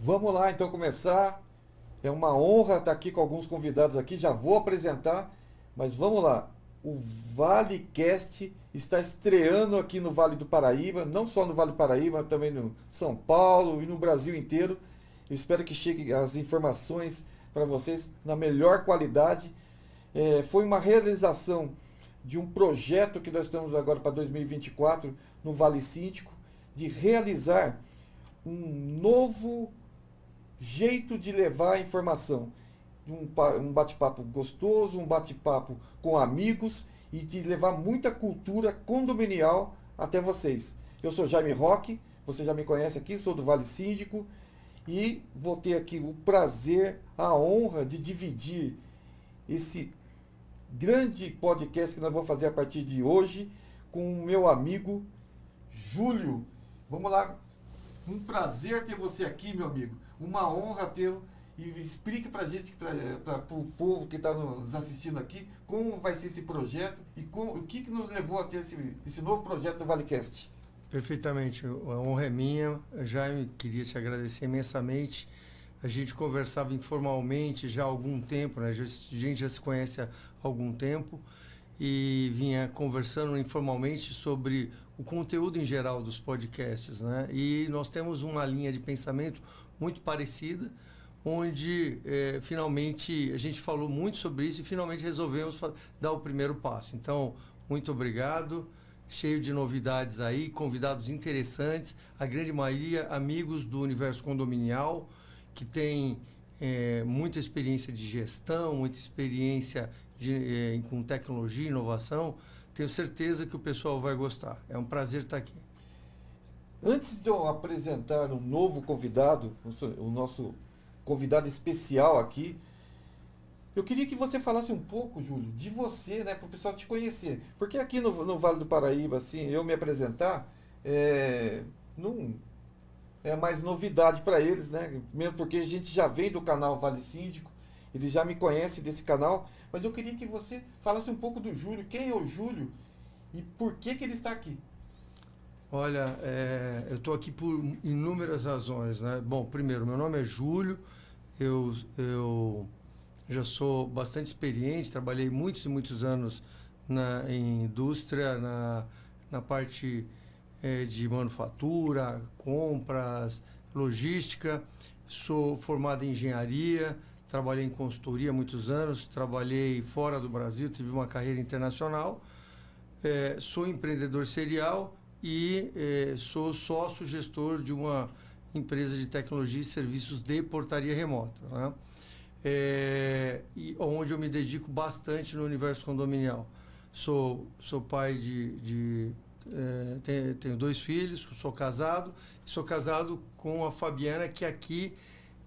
Vamos lá então começar. É uma honra estar aqui com alguns convidados aqui. Já vou apresentar, mas vamos lá. O ValeCast está estreando aqui no Vale do Paraíba, não só no Vale do Paraíba, mas também no São Paulo e no Brasil inteiro. Eu espero que cheguem as informações para vocês na melhor qualidade. Foi uma realização de um projeto que nós estamos agora para 2024 no Vale Síndico, de realizar um novo jeito de levar a informação. Um bate-papo gostoso, um bate-papo com amigos e de levar muita cultura condominial até vocês. Eu sou Jaime Roque, você já me conhece aqui, sou do Vale Síndico e vou ter aqui o prazer, a honra de dividir esse grande podcast que nós vamos fazer a partir de hoje com o meu amigo Júlio. Vamos lá, um prazer ter você aqui, meu amigo, uma honra tê-lo. E explique para a gente, para o povo que está nos assistindo aqui, como vai ser esse projeto e o que nos levou a ter esse novo projeto do ValeCast. Perfeitamente, a honra é minha. Jaime, queria te agradecer imensamente. A gente conversava informalmente já há algum tempo, né? A gente já se conhece há algum tempo e vinha conversando informalmente sobre o conteúdo em geral dos podcasts, né? E nós temos uma linha de pensamento muito parecida, onde finalmente a gente falou muito sobre isso e finalmente resolvemos dar o primeiro passo. Então, muito obrigado, cheio de novidades aí, convidados interessantes, a grande maioria amigos do universo condominial, que tem muita experiência de gestão, muita experiência com tecnologia e inovação. Tenho certeza que o pessoal vai gostar. É um prazer estar aqui. Antes de eu apresentar um novo convidado, o nosso convidado especial aqui, eu queria que você falasse um pouco, Júlio, de você, né, para o pessoal te conhecer. Porque aqui no Vale do Paraíba, assim, eu me apresentar, não é mais novidade para eles, né? Mesmo porque a gente já vem do canal Vale Síndico, eles já me conhecem desse canal, mas eu queria que você falasse um pouco do Júlio, quem é o Júlio e por que ele está aqui. Olha, eu estou aqui por inúmeras razões, né? Bom, primeiro, meu nome é Júlio, eu já sou bastante experiente, trabalhei muitos e muitos anos em indústria, na parte de manufatura, compras, logística. Sou formado em engenharia, trabalhei em consultoria há muitos anos, trabalhei fora do Brasil, tive uma carreira internacional, sou empreendedor serial e sou sócio-gestor de uma empresa de tecnologia e serviços de portaria remota, né? E onde eu me dedico bastante no universo condominial. Sou pai tenho 2 filhos, sou casado com a Fabiana, que é aqui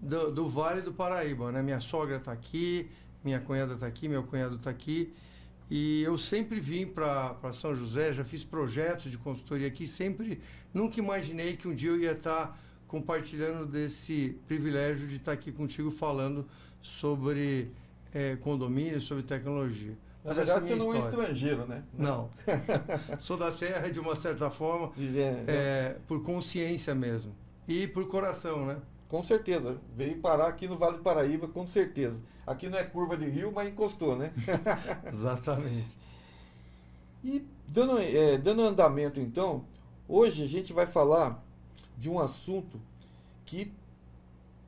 do Vale do Paraíba, né? Minha sogra está aqui, minha cunhada está aqui, meu cunhado está aqui. E eu sempre vim para São José, já fiz projetos de consultoria aqui, nunca imaginei que um dia eu ia estar compartilhando desse privilégio de estar aqui contigo falando sobre condomínio, sobre tecnologia. Na verdade, você não é estrangeiro, né? Não. Sou da terra, de uma certa forma, por consciência mesmo. E por coração, né? Com certeza. Veio parar aqui no Vale do Paraíba, com certeza. Aqui não é curva de rio, mas encostou, né? Exatamente. E dando andamento, então, hoje a gente vai falar de um assunto que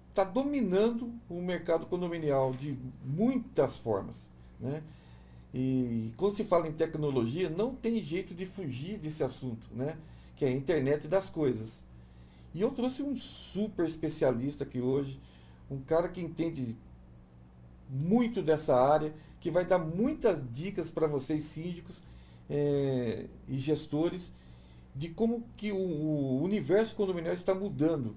está dominando o mercado condominial de muitas formas, né? E quando se fala em tecnologia, não tem jeito de fugir desse assunto, né? Que é a internet das coisas. E eu trouxe um super especialista aqui hoje, um cara que entende muito dessa área, que vai dar muitas dicas para vocês síndicos e gestores de como que o universo condominial está mudando.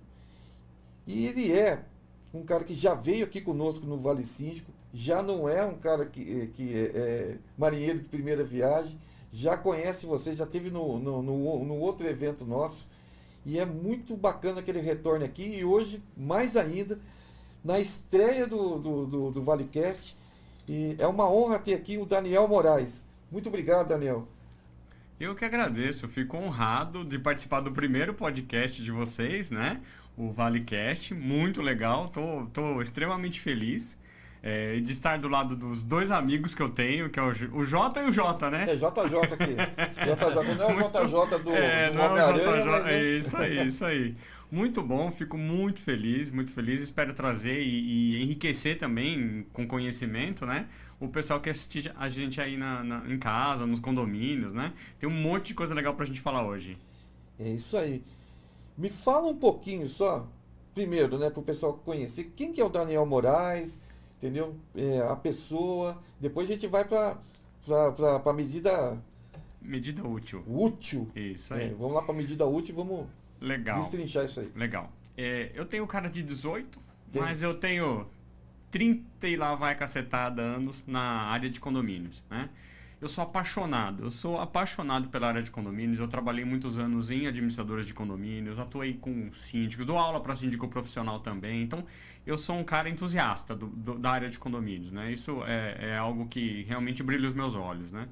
E ele é um cara que já veio aqui conosco no Vale Síndico, já não é um cara que é marinheiro de primeira viagem, já conhece vocês, já esteve no outro evento nosso, e é muito bacana que ele retorne aqui, e hoje, mais ainda, na estreia do ValeCast, e é uma honra ter aqui o Daniel Moraes. Muito obrigado, Daniel. Eu que agradeço, fico honrado de participar do primeiro podcast de vocês, né? O ValeCast, muito legal, tô extremamente feliz de estar do lado dos dois amigos que eu tenho, que é o Jota e o Jota, né? É JJ aqui. JJ não é o JJ do não é o Homem-Aranha, JJ, mas é... isso aí, isso aí. Muito bom, fico muito feliz, muito feliz. Espero trazer e enriquecer também com conhecimento, né? O pessoal que assiste a gente aí em casa, nos condomínios, né? Tem um monte de coisa legal pra gente falar hoje. É isso aí. Me fala um pouquinho só, primeiro, né, para o pessoal conhecer quem que é o Daniel Moraes, entendeu? A pessoa. Depois a gente vai para a medida Medida útil. útil. Isso aí. Vamos lá para a medida útil e vamos Legal. destrinchar isso aí. Legal. Eu tenho cara de 18, Tem. mas eu tenho 30 e lá vai cacetada anos na área de condomínios, né? Eu sou apaixonado pela área de condomínios. Eu trabalhei muitos anos em administradoras de condomínios, atuei com síndicos, dou aula para síndico profissional também. Então, eu sou um cara entusiasta da área de condomínios, né? Isso é algo que realmente brilha os meus olhos, né?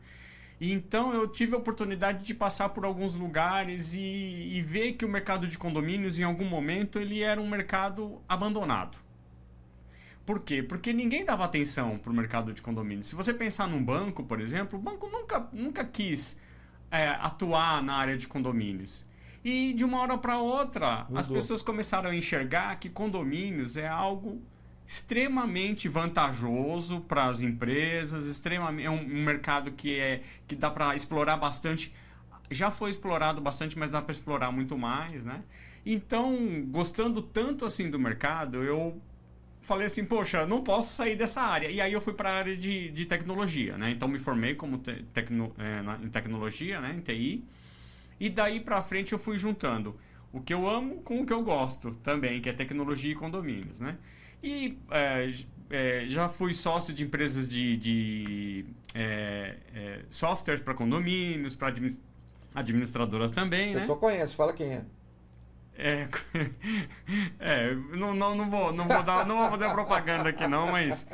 E então eu tive a oportunidade de passar por alguns lugares e ver que o mercado de condomínios, em algum momento, ele era um mercado abandonado. Por quê? Porque ninguém dava atenção para o mercado de condomínios. Se você pensar num banco, por exemplo, o banco nunca quis atuar na área de condomínios. E de uma hora para outra, as Mudou. pessoas começaram a enxergar que condomínios é algo extremamente vantajoso para as empresas, é um mercado que dá para explorar bastante. Já foi explorado bastante, mas dá para explorar muito mais, né? Então, gostando tanto assim do mercado, eu falei assim, poxa, não posso sair dessa área. E aí eu fui para a área de tecnologia, né? Então me formei como em tecnologia, né? Em TI. E daí para frente eu fui juntando o que eu amo com o que eu gosto também, que é tecnologia e condomínios, né? E já fui sócio de empresas de softwares para condomínios, para administradoras também, O né? pessoal conhece, fala quem é. Não vou fazer propaganda aqui não, mas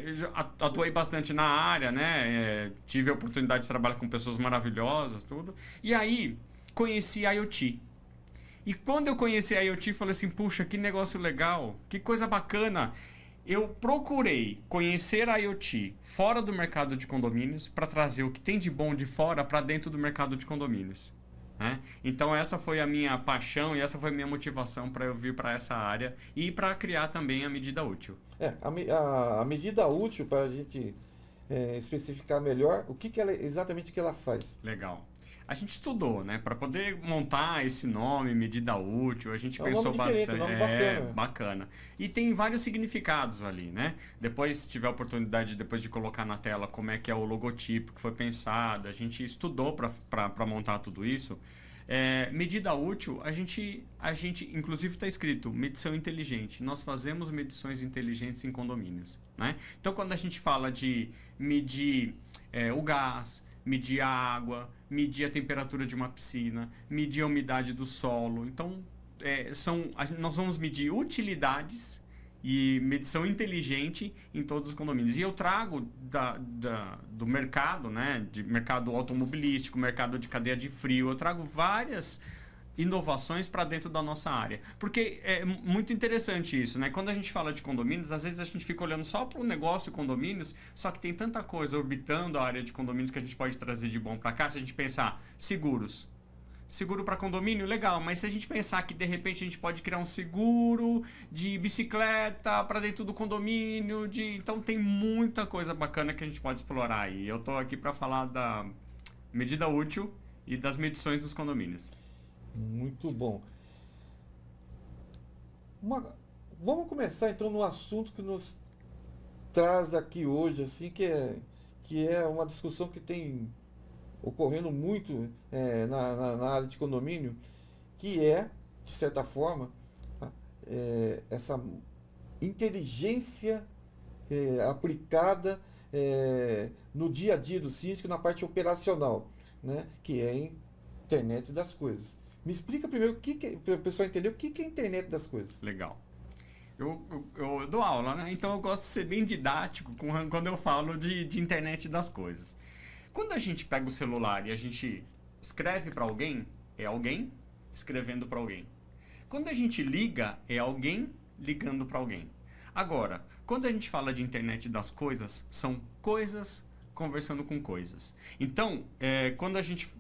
eu já atuei bastante na área, né? Tive a oportunidade de trabalhar com pessoas maravilhosas, tudo. E aí conheci a IoT. E quando eu conheci a IoT, falei assim, puxa, que negócio legal, que coisa bacana. Eu procurei conhecer a IoT fora do mercado de condomínios para trazer o que tem de bom de fora para dentro do mercado de condomínios. Né? Então essa foi a minha paixão e essa foi a minha motivação para eu vir para essa área e para criar também a medida útil. A medida útil, para a gente especificar melhor, exatamente o que ela faz. Legal. A gente estudou, né? Para poder montar esse nome, medida útil, a gente pensou nome diferente, bastante. nome bacana. Bacana. E tem vários significados ali, né? Depois, se tiver a oportunidade depois de colocar na tela como é que é o logotipo que foi pensado, a gente estudou para montar tudo isso. Medida útil, a gente inclusive está escrito medição inteligente. Nós fazemos medições inteligentes em condomínios, né? Então, quando a gente fala de medir o gás, medir a água, medir a temperatura de uma piscina, medir a umidade do solo. Então, nós vamos medir utilidades e medição inteligente em todos os condomínios. E eu trago do mercado, né, de mercado automobilístico, mercado de cadeia de frio, eu trago várias inovações para dentro da nossa área. Porque é muito interessante isso, né? Quando a gente fala de condomínios, às vezes a gente fica olhando só para o negócio condomínios, só que tem tanta coisa orbitando a área de condomínios que a gente pode trazer de bom para cá. Se a gente pensar seguros. Seguro para condomínio, legal, mas se a gente pensar que de repente a gente pode criar um seguro de bicicleta para dentro do condomínio, então tem muita coisa bacana que a gente pode explorar aí. Eu estou aqui para falar da medida útil e das medições dos condomínios. Muito bom. Vamos começar então no assunto que nos traz aqui hoje, assim, que é uma discussão que tem ocorrendo muito na área de condomínio, que de certa forma, essa inteligência aplicada no dia a dia do síndico, na parte operacional, né? Que é a internet das coisas. Me explica primeiro para o pessoal entender o que é a internet das coisas. Legal. Eu dou aula, né? Então eu gosto de ser bem didático quando eu falo de internet das coisas. Quando a gente pega o celular e a gente escreve para alguém, é alguém escrevendo para alguém. Quando a gente liga, é alguém ligando para alguém. Agora, quando a gente fala de internet das coisas, são coisas conversando com coisas. Então, quando a gente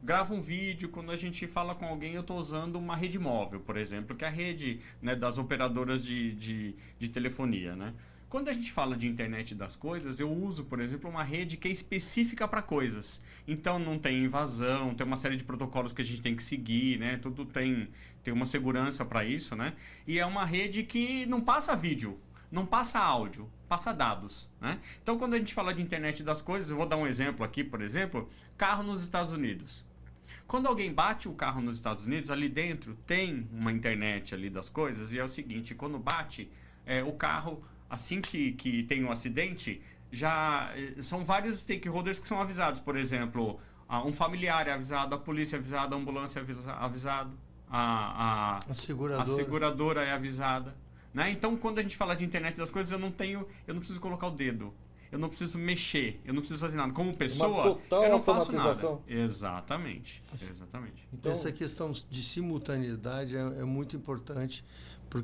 grava um vídeo, quando a gente fala com alguém, eu estou usando uma rede móvel, por exemplo, que é a rede, né, das operadoras de telefonia, né? Quando a gente fala de internet das coisas, eu uso, por exemplo, uma rede que é específica para coisas. Então não tem invasão, tem uma série de protocolos que a gente tem que seguir, né? Tudo tem uma segurança para isso, né? E é uma rede que não passa vídeo, não passa áudio, passa dados, né? Então quando a gente fala de internet das coisas, eu vou dar um exemplo aqui, por exemplo, carro nos Estados Unidos. Quando alguém bate o carro nos Estados Unidos, ali dentro tem uma internet ali das coisas, e é o seguinte, quando bate o carro, assim que tem um acidente, já são vários stakeholders que são avisados. Por exemplo, um familiar é avisado, a polícia é avisada, a ambulância é avisada, a seguradora é avisada. Né? Então, quando a gente fala de internet das coisas, eu não preciso colocar o dedo. Eu não preciso mexer, eu não preciso fazer nada. Como pessoa, eu não faço nada. Exatamente. Então, essa questão de simultaneidade é muito importante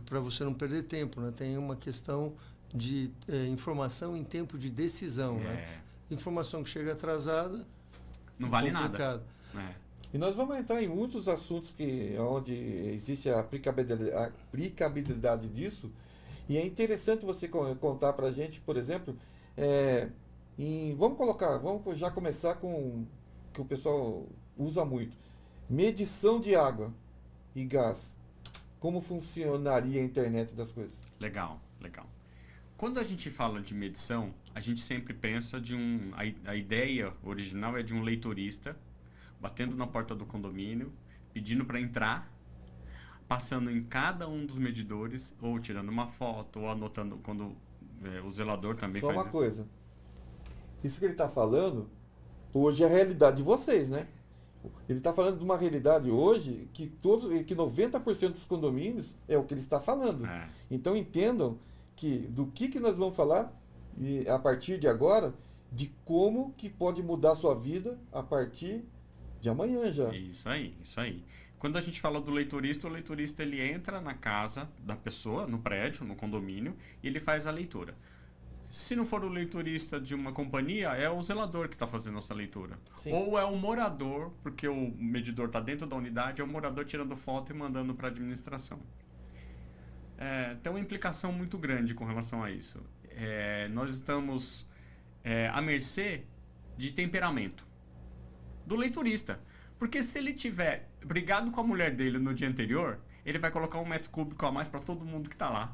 para você não perder tempo, né? Tem uma questão de informação em tempo de decisão. Né? Informação que chega atrasada não vale nada. E nós vamos entrar em muitos assuntos onde existe a aplicabilidade disso. E é interessante você contar para a gente, por exemplo, vamos já começar com o que o pessoal usa muito. Medição de água e gás. Como funcionaria a internet das coisas? Legal. Quando a gente fala de medição, a gente sempre pensa a ideia original é de um leitorista batendo na porta do condomínio, pedindo para entrar, passando em cada um dos medidores, ou tirando uma foto, ou anotando quando o zelador também faz. Só uma coisa. Isso que ele está falando, hoje é a realidade de vocês, né? Ele está falando de uma realidade hoje que 90% dos condomínios é o que ele está falando. Então entendam do que nós vamos falar a partir de agora, de como que pode mudar a sua vida a partir de amanhã já. Isso aí. Quando a gente fala do leitorista, o leitorista ele entra na casa da pessoa, no prédio, no condomínio, e ele faz a leitura. Se não for o leitorista de uma companhia, é o zelador que está fazendo essa leitura. Sim. Ou é o morador, porque o medidor está dentro da unidade, é o morador tirando foto e mandando para a administração. Tem uma implicação muito grande com relação a isso. Nós estamos à mercê de temperamento do leitorista. Porque se ele tiver brigado com a mulher dele no dia anterior, ele vai colocar 1 metro cúbico a mais para todo mundo que está lá.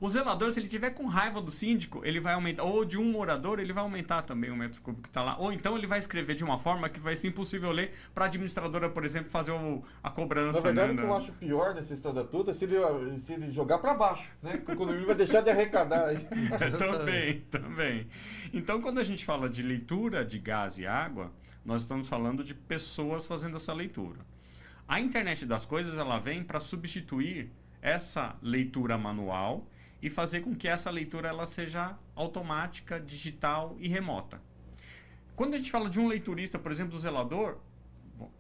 O zelador, se ele tiver com raiva do síndico, ele vai aumentar, ou de um morador, ele vai aumentar também o metro cúbico que está lá. Ou então ele vai escrever de uma forma que vai ser impossível ler para a administradora, por exemplo, fazer a cobrança. Na verdade, o que eu acho pior nessa história toda é se ele jogar para baixo, né? Porque o condomínio vai deixar de arrecadar. Também. Então, quando a gente fala de leitura de gás e água, nós estamos falando de pessoas fazendo essa leitura. A internet das coisas, ela vem para substituir essa leitura manual e fazer com que essa leitura ela seja automática, digital e remota. Quando a gente fala de um leiturista, por exemplo, do zelador,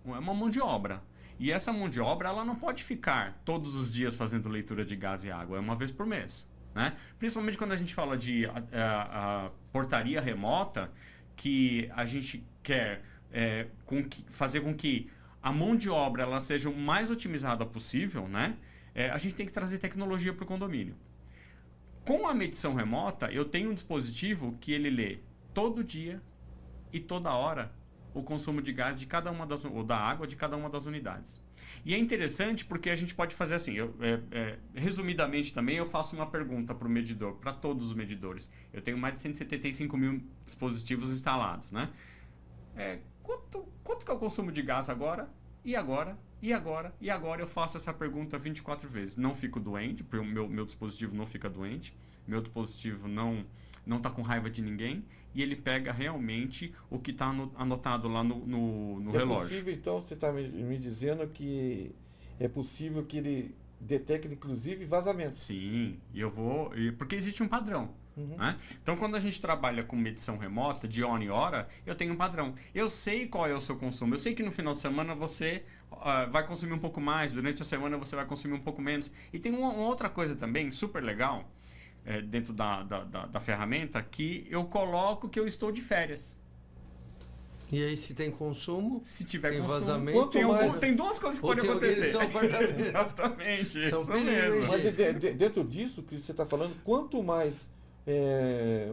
é uma mão de obra. E essa mão de obra ela não pode ficar todos os dias fazendo leitura de gás e água, é uma vez por mês. Né? Principalmente quando a gente fala de a portaria remota, que a gente quer fazer com que a mão de obra ela seja o mais otimizada possível, né? A gente tem que trazer tecnologia para o condomínio. Com a medição remota, eu tenho um dispositivo que ele lê todo dia e toda hora o consumo de gás de cada uma ou da água de cada uma das unidades. E é interessante porque a gente pode fazer assim, resumidamente também eu faço uma pergunta para o medidor, para todos os medidores. Eu tenho mais de 175 mil dispositivos instalados, né? Quanto que é o consumo de gás agora? E agora? E agora? E agora? Eu faço essa pergunta 24 vezes. Não fico doente, porque o meu dispositivo não fica doente. Meu dispositivo não está com raiva de ninguém. E ele pega realmente o que está anotado lá no relógio. É possível, então, você está me dizendo que é possível que ele detecte, inclusive, vazamentos. Sim, porque existe um padrão. Né? Então, quando a gente trabalha com medição remota, de hora em hora, eu tenho um padrão. Eu sei qual é o seu consumo. Eu sei que no final de semana você vai consumir um pouco mais, durante a semana você vai consumir um pouco menos. E tem uma outra coisa também, super legal, dentro da ferramenta, que eu coloco que eu estou de férias. E aí, se tem consumo, se tiver tem consumo, vazamento, tem duas coisas que podem acontecer. Exatamente, são isso perigos, mesmo. Mas dentro disso que você está falando, quanto mais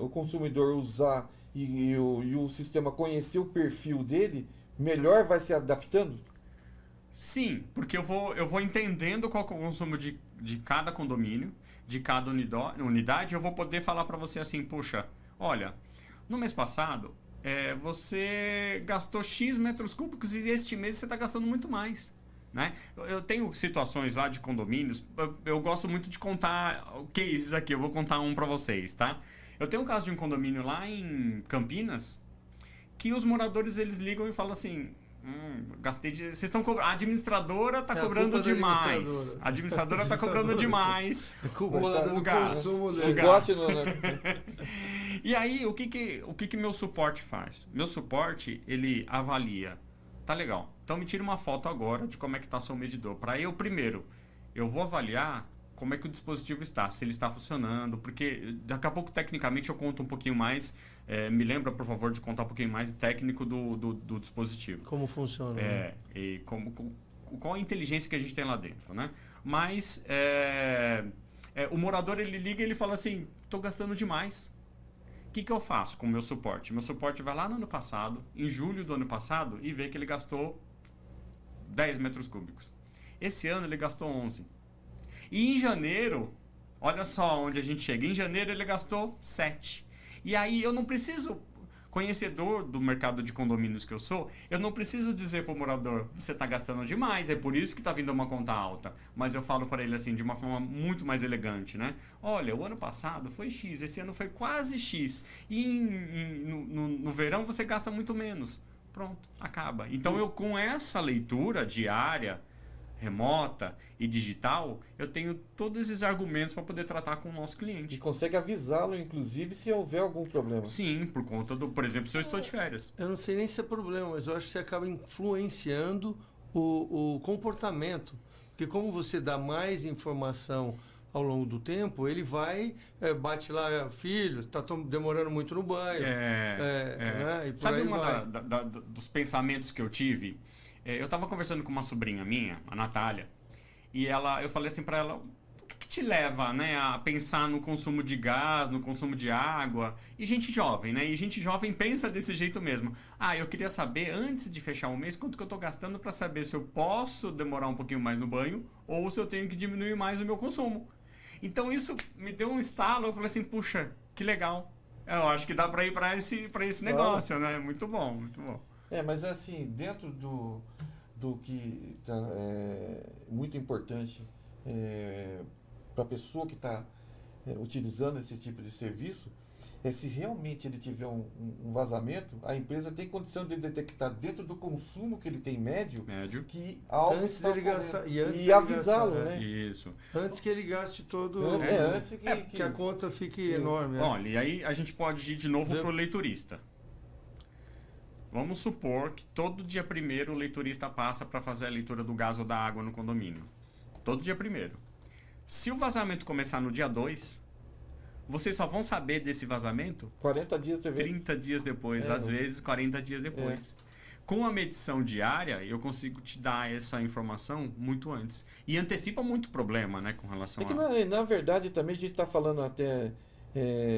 o consumidor usar e o sistema conhecer o perfil dele, melhor vai se adaptando? Sim, porque eu vou entendendo qual é o consumo de cada condomínio, de cada unidade, eu vou poder falar para você assim, puxa, olha, no mês passado você gastou X metros cúbicos e este mês você está gastando muito mais. Né? Eu tenho situações lá de condomínios, eu gosto muito de contar cases aqui, eu vou contar um para vocês, tá? Eu tenho um caso de um condomínio lá em Campinas, que os moradores eles ligam e falam assim, gastei de... Vocês estão cobrando. A administradora está cobrando demais. A administradora está cobrando demais. O consumo dele. E aí, o que meu suporte faz? Meu suporte, ele avalia. Tá legal. Então me tira uma foto agora de como é que está seu medidor. Para eu vou avaliar como é que o dispositivo está, se ele está funcionando, porque daqui a pouco, tecnicamente, eu conto um pouquinho mais. Me lembra, por favor, de contar um pouquinho mais técnico do dispositivo. Como funciona. E qual a inteligência que a gente tem lá dentro, né? Mas o morador, ele liga e ele fala assim, estou gastando demais. O que eu faço com o meu suporte? Meu suporte vai lá no ano passado, em julho do ano passado, e vê que ele gastou 10 metros cúbicos. Esse ano ele gastou 11. E em janeiro, olha só onde a gente chega. Em janeiro ele gastou 7. E aí eu não preciso, conhecedor do mercado de condomínios que eu sou, eu não preciso dizer para o morador, você está gastando demais, é por isso que está vindo uma conta alta. Mas eu falo para ele assim, de uma forma muito mais elegante, né? Olha, o ano passado foi X, esse ano foi quase X. E no verão você gasta muito menos. Pronto, acaba. Então eu, com essa leitura diária, remota e digital, eu tenho todos esses argumentos para poder tratar com o nosso cliente. E consegue avisá-lo, inclusive, se houver algum problema. Sim, por conta por exemplo, se eu estou de férias. Eu não sei nem se é problema, mas eu acho que você acaba influenciando o comportamento. Porque como você dá mais informação ao longo do tempo, ele vai, bate lá, filho, está demorando muito no banho. Né? E por Sabe aí dos pensamentos que eu tive? Eu estava conversando com uma sobrinha minha, a Natália, e eu falei assim para ela, o que te leva, né, a pensar no consumo de gás, no consumo de água? E gente jovem, né? E gente jovem pensa desse jeito mesmo. Eu queria saber, antes de fechar o mês, quanto que eu estou gastando para saber se eu posso demorar um pouquinho mais no banho ou se eu tenho que diminuir mais o meu consumo. Então isso me deu um estalo, eu falei assim, puxa, que legal. Eu acho que dá para ir para esse negócio, né? Muito bom, muito bom. Mas assim, dentro do que é muito importante para a pessoa que está utilizando esse tipo de serviço, se realmente ele tiver um vazamento, a empresa tem condição de detectar dentro do consumo que ele tem médio. Que algo antes está dele gastar e avisá-lo, né? Isso. Antes que ele gaste todo... Antes que a conta fique enorme. Olha, e aí a gente pode ir de novo para o leiturista. Vamos supor que todo dia 1º o leiturista passa para fazer a leitura do gás ou da água no condomínio. Todo dia 1º. Se o vazamento começar no dia 2, vocês só vão saber desse vazamento 40 dias depois. 30 dias depois, às vezes 40 dias depois. Com a medição diária, eu consigo te dar essa informação muito antes. E antecipa muito problema, né, com relação na verdade, também a gente está falando até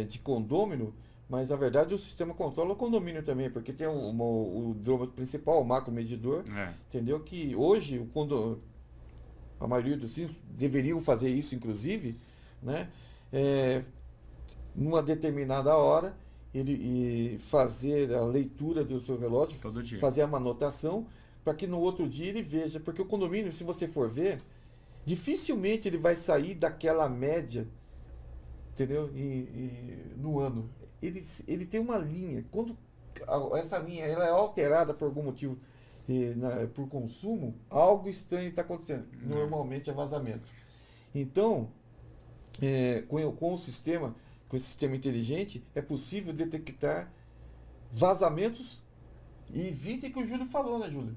de condômino, mas, na verdade, o sistema controla o condomínio também, porque tem o drone principal, o macro medidor, entendeu? Que hoje, a maioria dos sinos deveriam fazer isso, inclusive, né? Numa determinada hora, ele fazer a leitura do seu relógio, todo dia, fazer a anotação, para que no outro dia ele veja. Porque o condomínio, se você for ver, dificilmente ele vai sair daquela média, entendeu? No ano. Ele tem uma linha. Quando essa linha ela é alterada por algum motivo, por consumo, algo estranho está acontecendo. Normalmente é vazamento. Então, com o sistema com esse sistema inteligente, é possível detectar vazamentos e evite que o Júlio falou, né, Júlio?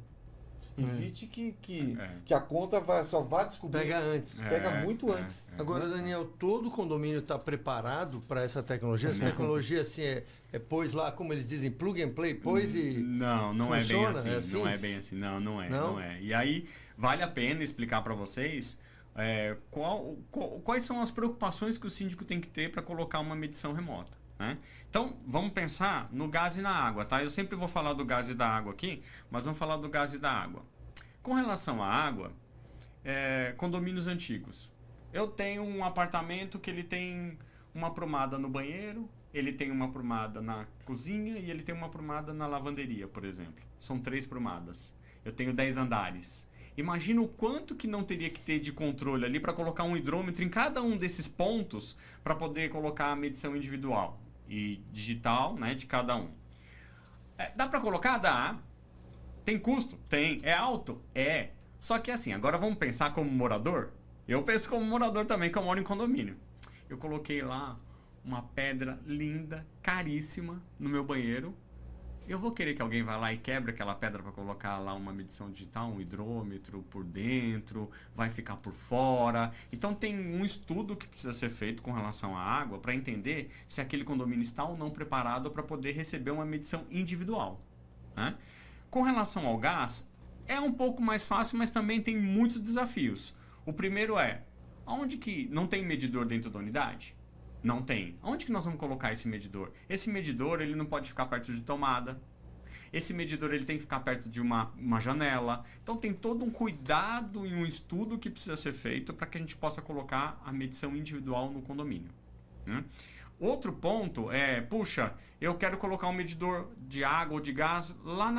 Evite que a conta só vá descobrir. Pega antes. Pega muito antes. Agora, Daniel, todo condomínio está preparado para essa tecnologia? Essa tecnologia, assim, pôs lá, como eles dizem, plug and play, pôs e Não é bem assim. funciona? É assim? Não é bem assim. Não Não? é. E aí, vale a pena explicar para vocês quais são as preocupações que o síndico tem que ter para colocar uma medição remota. Né? Então, vamos pensar no gás e na água, tá? Eu sempre vou falar do gás e da água aqui, mas vamos falar do gás e da água. Com relação à água, condomínios antigos. Eu tenho um apartamento que ele tem uma prumada no banheiro, ele tem uma prumada na cozinha e ele tem uma prumada na lavanderia, por exemplo. São 3 prumadas. Eu tenho 10 andares. Imagina o quanto que não teria que ter de controle ali para colocar um hidrômetro em cada um desses pontos para poder colocar a medição individual e digital, né, de cada um. Dá para colocar? Dá. Tem custo? Tem. É alto? É. Só que assim, agora vamos pensar como morador? Eu penso como morador também, que eu moro em condomínio. Eu coloquei lá uma pedra linda, caríssima, no meu banheiro. Eu vou querer que alguém vá lá e quebre aquela pedra para colocar lá uma medição digital, um hidrômetro por dentro, vai ficar por fora. Então tem um estudo que precisa ser feito com relação à água para entender se aquele condomínio está ou não preparado para poder receber uma medição individual. Né? Com relação ao gás, é um pouco mais fácil, mas também tem muitos desafios. O primeiro aonde que não tem medidor dentro da unidade? Não tem. Onde que nós vamos colocar esse medidor? Esse medidor ele não pode ficar perto de tomada. Esse medidor ele tem que ficar perto de uma janela. Então tem todo um cuidado e um estudo que precisa ser feito para que a gente possa colocar a medição individual no condomínio. Né? Outro ponto puxa, eu quero colocar um medidor de água ou de gás lá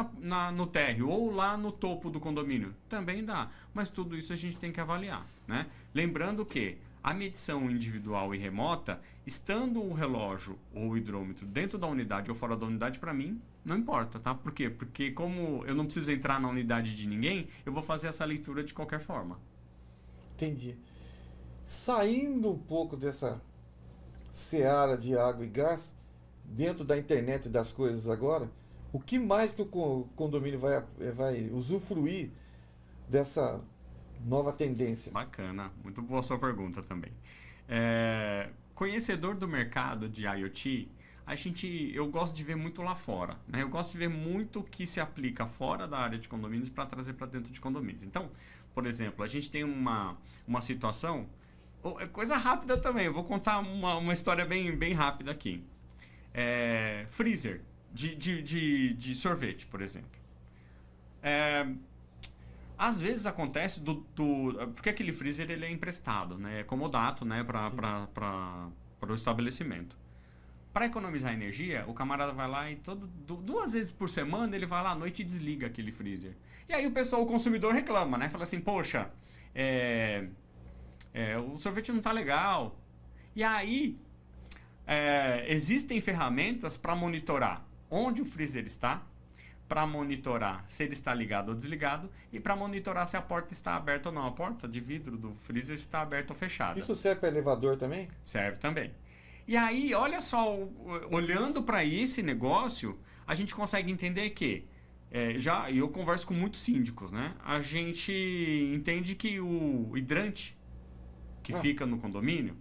no térreo ou lá no topo do condomínio. Também dá, mas tudo isso a gente tem que avaliar. Né? Lembrando que a medição individual e remota, estando o relógio ou o hidrômetro dentro da unidade ou fora da unidade, para mim, não importa, tá? Por quê? Porque como eu não preciso entrar na unidade de ninguém, eu vou fazer essa leitura de qualquer forma. Entendi. Saindo um pouco dessa seara de água e gás, dentro da internet das coisas agora, o que mais que o condomínio vai usufruir dessa nova tendência? Bacana, muito boa a sua pergunta também. Conhecedor do mercado de IoT, eu gosto de ver muito lá fora. Né? Eu gosto de ver muito o que se aplica fora da área de condomínios para trazer para dentro de condomínios. Então, por exemplo, a gente tem uma situação, coisa rápida também, eu vou contar uma história bem rápida aqui. Freezer de sorvete, por exemplo. Às vezes acontece porque aquele freezer ele é emprestado, né? É comodato, né? Para o estabelecimento. Para economizar energia, o camarada vai lá e 2 vezes por semana ele vai lá à noite e desliga aquele freezer. E aí o consumidor reclama, né? Fala assim, poxa, o sorvete não está legal. E aí existem ferramentas para monitorar onde o freezer está, para monitorar se ele está ligado ou desligado e para monitorar se a porta está aberta ou não. A porta de vidro do freezer está aberta ou fechada. Isso serve para elevador também? Serve também. E aí, olha só, olhando para esse negócio, a gente consegue entender que, eu converso com muitos síndicos, né? A gente entende que o hidrante que fica no condomínio,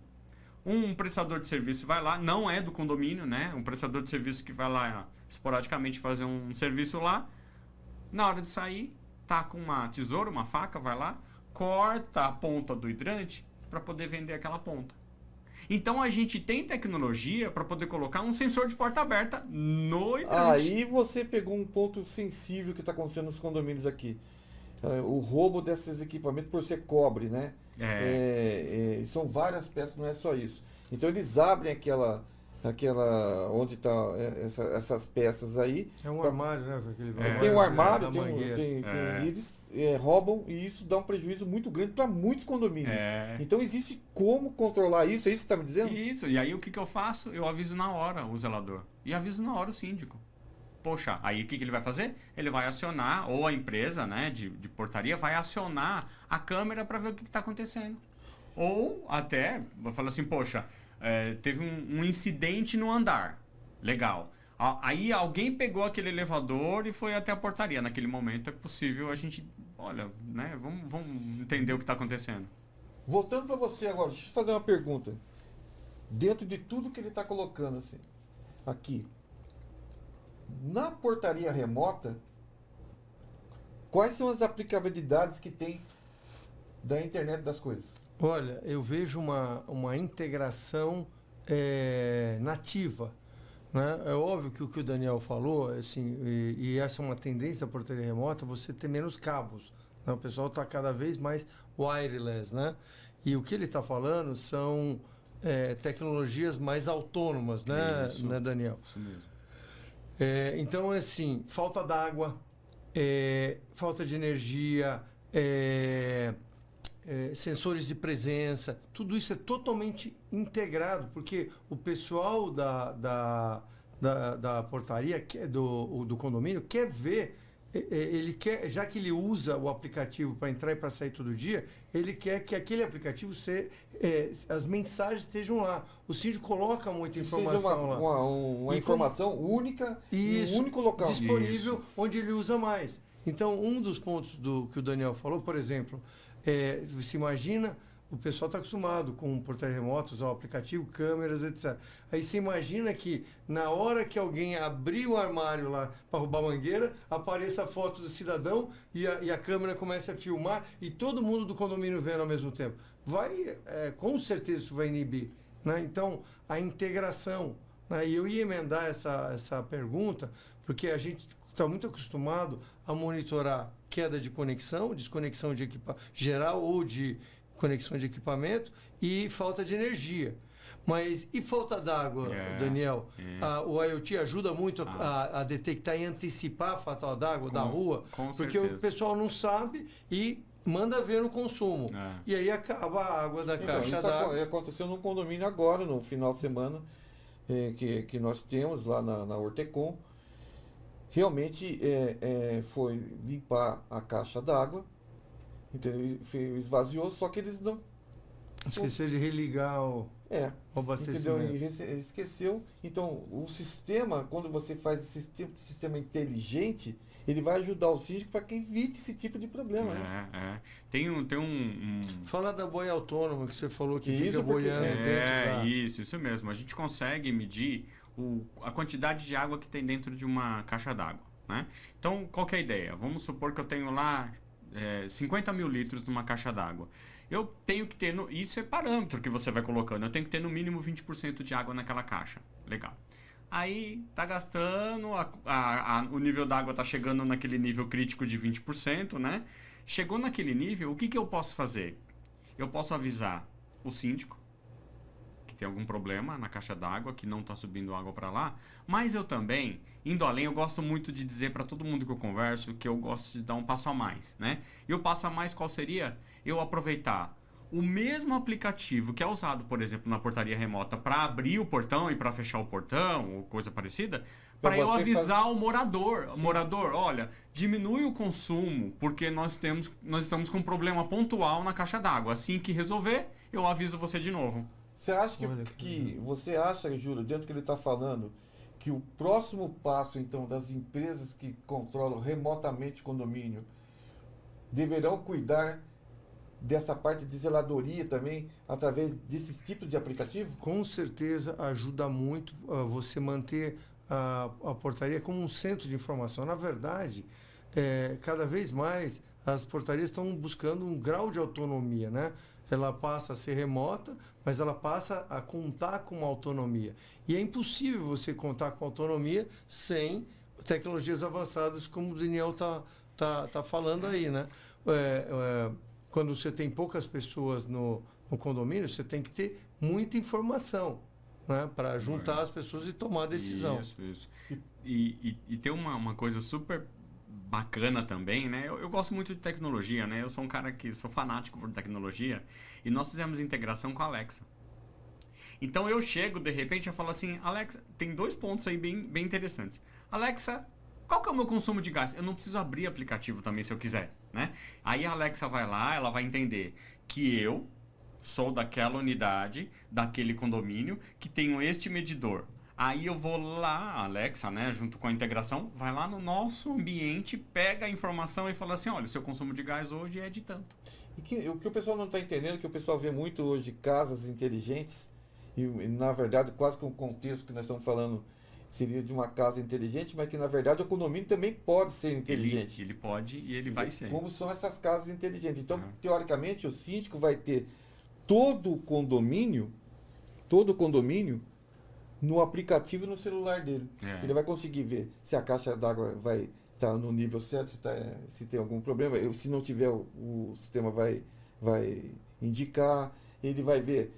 um prestador de serviço vai lá, não é do condomínio, né? Um prestador de serviço que vai lá esporadicamente fazer um serviço lá, na hora de sair, tá com uma tesoura, uma faca, vai lá, corta a ponta do hidrante para poder vender aquela ponta. Então a gente tem tecnologia para poder colocar um sensor de porta aberta no hidrante. Aí você pegou um ponto sensível que está acontecendo nos condomínios aqui. O roubo desses equipamentos por ser cobre, né? São várias peças, não é só isso. Então eles abrem aquela onde tá essas peças aí. É um armário, né? Tem um armário, e eles roubam e isso dá um prejuízo muito grande para muitos condomínios. Então existe como controlar isso, é isso que você está me dizendo? Isso, e aí o que eu faço? Eu aviso na hora o zelador e aviso na hora o síndico. Poxa, aí o que ele vai fazer? Ele vai acionar, ou a empresa, né, de portaria vai acionar a câmera para ver o que está acontecendo. Ou até, vai falar assim, poxa, teve um incidente no andar. Legal. Aí alguém pegou aquele elevador e foi até a portaria. Naquele momento é possível a gente, olha, né, vamos entender o que está acontecendo. Voltando para você agora, deixa eu fazer uma pergunta. Dentro de tudo que ele está colocando assim, aqui, na portaria remota, quais são as aplicabilidades que tem da internet das coisas? Olha, eu vejo uma integração nativa. Né? É óbvio que o que o Daniel falou, assim, e essa é uma tendência da portaria remota, você ter menos cabos. Né? O pessoal está cada vez mais wireless, né? E o que ele está falando são tecnologias mais autônomas, né, Isso. né, Daniel? Isso mesmo. Então, assim, falta d'água, falta de energia, sensores de presença, tudo isso é totalmente integrado, porque o pessoal da portaria, do condomínio, quer ver, ele quer, já que ele usa o aplicativo para entrar e para sair todo dia, ele quer que aquele aplicativo, as mensagens estejam lá. O síndico coloca muita informação lá. Uma informação única em um único local. Disponível Isso. onde ele usa mais. Então, um dos pontos que o Daniel falou, por exemplo, você imagina, o pessoal está acostumado com portaria remota, usar o aplicativo, câmeras, etc. Aí você imagina que na hora que alguém abrir o armário lá para roubar a mangueira, apareça a foto do cidadão e a câmera comece a filmar e todo mundo do condomínio vendo ao mesmo tempo. Com certeza isso vai inibir. Né? Então, a integração. Né? E eu ia emendar essa pergunta, porque a gente está muito acostumado a monitorar queda de conexão, desconexão de geral ou de conexão de equipamento e falta de energia. Mas e falta d'água, Daniel? O IoT ajuda muito a detectar e antecipar a falta d'água da rua, com porque certeza. o pessoal não sabe e manda ver no consumo. E aí acaba a água da caixa d'água. Isso aconteceu num condomínio agora, no final de semana, que nós temos lá na Ortecom. Realmente foi limpar a caixa d'água, esvaziou, só que eles não... Esqueceu de religar o abastecimento. Entendeu? Esqueceu. Então, o sistema, quando você faz esse tipo de sistema inteligente, ele vai ajudar o síndico para que evite esse tipo de problema. Né? Tem um... Fala da boia autônoma que você falou que Isso, fica boiando dentro da... Isso mesmo. A gente consegue medir a quantidade de água que tem dentro de uma caixa d'água. Né? Então, qual que é a ideia? Vamos supor que eu tenho lá 50 mil litros numa caixa d'água. Eu tenho que ter, isso é parâmetro que você vai colocando, eu tenho que ter no mínimo 20% de água naquela caixa. Legal. Aí tá gastando, o nível d'água tá chegando naquele nível crítico de 20%, né? Chegou naquele nível, o que eu posso fazer? Eu posso avisar o síndico que tem algum problema na caixa d'água, que não tá subindo água para lá, mas eu também, indo além, eu gosto muito de dizer para todo mundo que eu converso que eu gosto de dar um passo a mais, né? E o passo a mais qual seria? Eu aproveitar o mesmo aplicativo que é usado, por exemplo, na portaria remota para abrir o portão e para fechar o portão, ou coisa parecida, para eu avisar o morador. Sim. Morador, olha, diminui o consumo, porque nós estamos com um problema pontual na caixa d'água. Assim que resolver, eu aviso você de novo. Você acha você acha, Júlio, dentro do que ele está falando, que o próximo passo, então, das empresas que controlam remotamente o condomínio deverão cuidar dessa parte de zeladoria também, através desses tipos de aplicativo? Com certeza ajuda muito você manter a portaria como um centro de informação. Na verdade, cada vez mais as portarias estão buscando um grau de autonomia, né? Ela passa a ser remota, mas ela passa a contar com uma autonomia. E é impossível você contar com autonomia sem tecnologias avançadas, como o Daniel tá falando aí, né? Quando você tem poucas pessoas no condomínio, você tem que ter muita informação, né, para juntar as pessoas e tomar a decisão. Isso. E tem uma coisa super bacana também, né? Eu gosto muito de tecnologia, né? Eu sou um cara que sou fanático por tecnologia e nós fizemos integração com a Alexa. Então eu chego, de repente, eu falo assim, Alexa, tem 2 pontos aí bem interessantes. Alexa, qual que é o meu consumo de gás? Eu não preciso abrir aplicativo também se eu quiser, né? Aí a Alexa vai lá, ela vai entender que eu sou daquela unidade, daquele condomínio, que tenho este medidor. Aí eu vou lá, a Alexa, né, junto com a integração, vai lá no nosso ambiente, pega a informação e fala assim, olha, o seu consumo de gás hoje é de tanto. O que o pessoal não está entendendo, que o pessoal vê muito hoje casas inteligentes, e na verdade quase com o contexto que nós estamos falando seria de uma casa inteligente, mas que na verdade o condomínio também pode ser inteligente. Ele pode e ele vai ser. Como são essas casas inteligentes. Então, teoricamente, o síndico vai ter todo o condomínio no aplicativo e no celular dele. Ele vai conseguir ver se a caixa d'água vai estar no nível certo, se tem algum problema. Se não tiver, o sistema vai indicar. Ele vai ver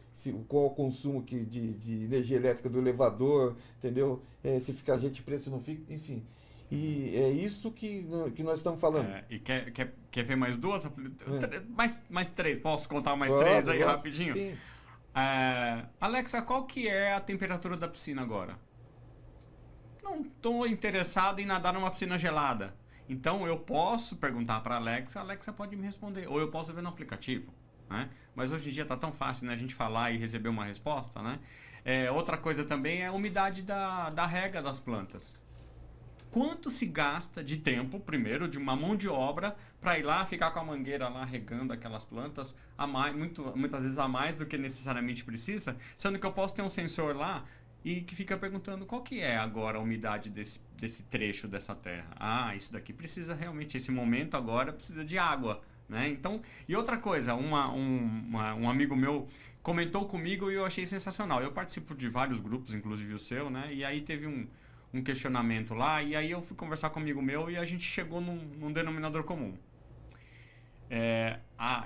qual o consumo de energia elétrica do elevador, entendeu? Se fica gente preto, se não fica, enfim. E é isso que nós estamos falando. E quer ver mais duas? Mais três. Posso contar mais três aí rapidinho? Sim. Alexa, qual que é a temperatura da piscina agora? Não estou interessado em nadar numa piscina gelada. Então eu posso perguntar para a Alexa pode me responder. Ou eu posso ver no aplicativo. Né? Mas hoje em dia está tão fácil, né, a gente falar e receber uma resposta. Né? Outra coisa também é a umidade da rega das plantas. Quanto se gasta de tempo, primeiro, de uma mão de obra para ir lá ficar com a mangueira lá regando aquelas plantas muitas vezes a mais do que necessariamente precisa, sendo que eu posso ter um sensor lá e que fica perguntando qual que é agora a umidade desse trecho dessa terra. Isso daqui precisa realmente, esse momento agora precisa de água. Né? Então, e outra coisa, um amigo meu comentou comigo e eu achei sensacional. Eu participo de vários grupos, inclusive o seu, né? E aí teve um questionamento lá, e aí eu fui conversar com um amigo meu e a gente chegou num denominador comum.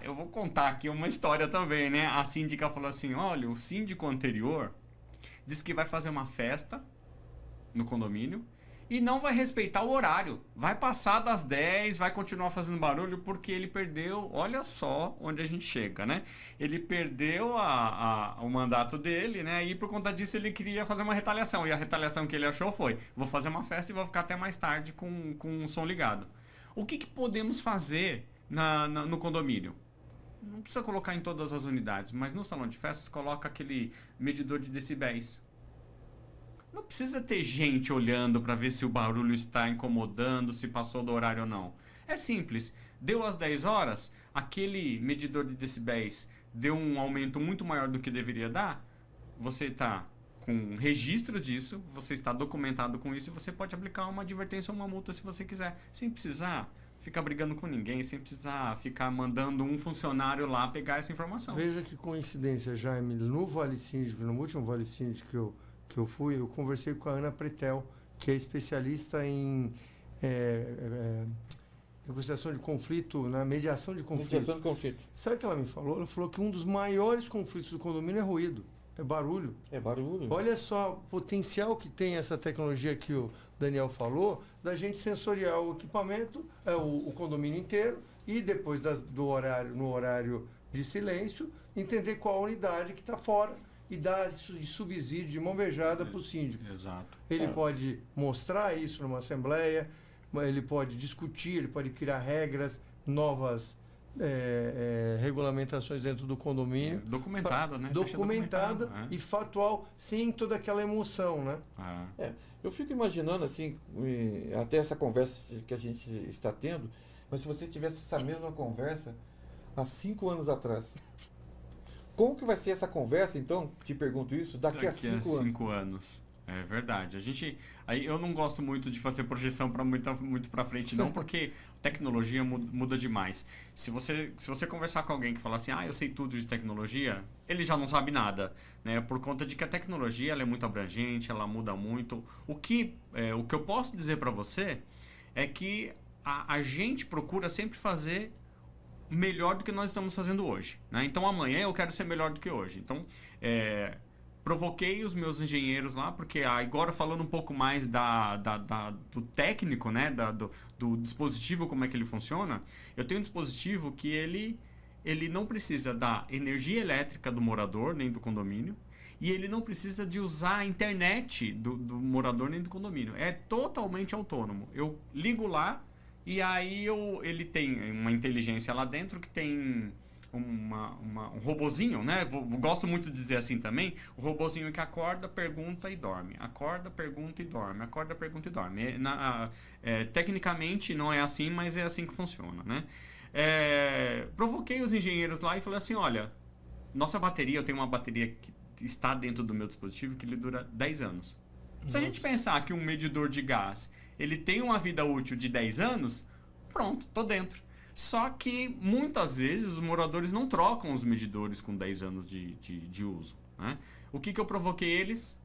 Eu vou contar aqui uma história também, né? A síndica falou assim, olha, o síndico anterior disse que vai fazer uma festa no condomínio e não vai respeitar o horário. Vai passar das 10, vai continuar fazendo barulho porque ele perdeu, olha só onde a gente chega, né? Ele perdeu o mandato dele, né? E por conta disso ele queria fazer uma retaliação. E a retaliação que ele achou foi, vou fazer uma festa e vou ficar até mais tarde com o som ligado. O que podemos fazer no condomínio? Não precisa colocar em todas as unidades, mas no salão de festas coloca aquele medidor de decibéis. Não precisa ter gente olhando para ver se o barulho está incomodando, se passou do horário ou não. É simples. Deu às 10 horas, aquele medidor de decibéis deu um aumento muito maior do que deveria dar, você está com registro disso, você está documentado com isso e você pode aplicar uma advertência ou uma multa se você quiser, sem precisar ficar brigando com ninguém, sem precisar ficar mandando um funcionário lá pegar essa informação. Veja que coincidência, Jaime, no Vale Síndico, no último Vale Síndico que eu fui, eu conversei com a Ana Pretel, que é especialista em negociação de conflito, na mediação de conflito. Mediação de conflito. Sabe o que ela me falou? Ela falou que um dos maiores conflitos do condomínio é ruído, é barulho. É barulho. Olha só o potencial que tem essa tecnologia que o Daniel falou, da gente sensoriar o equipamento, o condomínio inteiro, e depois no horário de silêncio, entender qual a unidade que está fora e dar de subsídio, de mão beijada para o síndico. Exato. Ele pode mostrar isso numa assembleia, ele pode discutir, ele pode criar regras, novas regulamentações dentro do condomínio. Documentado, né? Documentada e factual, sem toda aquela emoção, né? Eu fico imaginando, assim, até essa conversa que a gente está tendo, mas se você tivesse essa mesma conversa há 5 anos atrás, como que vai ser essa conversa, então? Te pergunto isso, daqui a 5 anos. É verdade. Eu não gosto muito de fazer projeção para muito para frente, não, porque tecnologia muda demais. Se você conversar com alguém que fala assim, eu sei tudo de tecnologia, ele já não sabe nada, né? Por conta de que a tecnologia ela é muito abrangente, ela muda muito. O que eu posso dizer para você é que a gente procura sempre fazer melhor do que nós estamos fazendo hoje, né? Então amanhã eu quero ser melhor do que hoje. Então provoquei os meus engenheiros lá, porque agora falando um pouco mais do técnico, né? do dispositivo, como é que ele funciona, eu tenho um dispositivo que ele não precisa da energia elétrica do morador, nem do condomínio, e ele não precisa de usar a internet do morador nem do condomínio. É totalmente autônomo. Eu ligo lá, e aí ele tem uma inteligência lá dentro que tem um robozinho, né? Gosto muito de dizer assim também, o robozinho que acorda, pergunta e dorme. Acorda, pergunta e dorme. Acorda, pergunta e dorme. Tecnicamente não é assim, mas é assim que funciona, né? Provoquei os engenheiros lá e falei assim, olha, nossa bateria, eu tenho uma bateria que está dentro do meu dispositivo que ele dura 10 anos. Se a gente pensar que um medidor de gás, ele tem uma vida útil de 10 anos, pronto, tô dentro. Só que muitas vezes os moradores não trocam os medidores com 10 anos de uso, né? O que eu provoquei eles?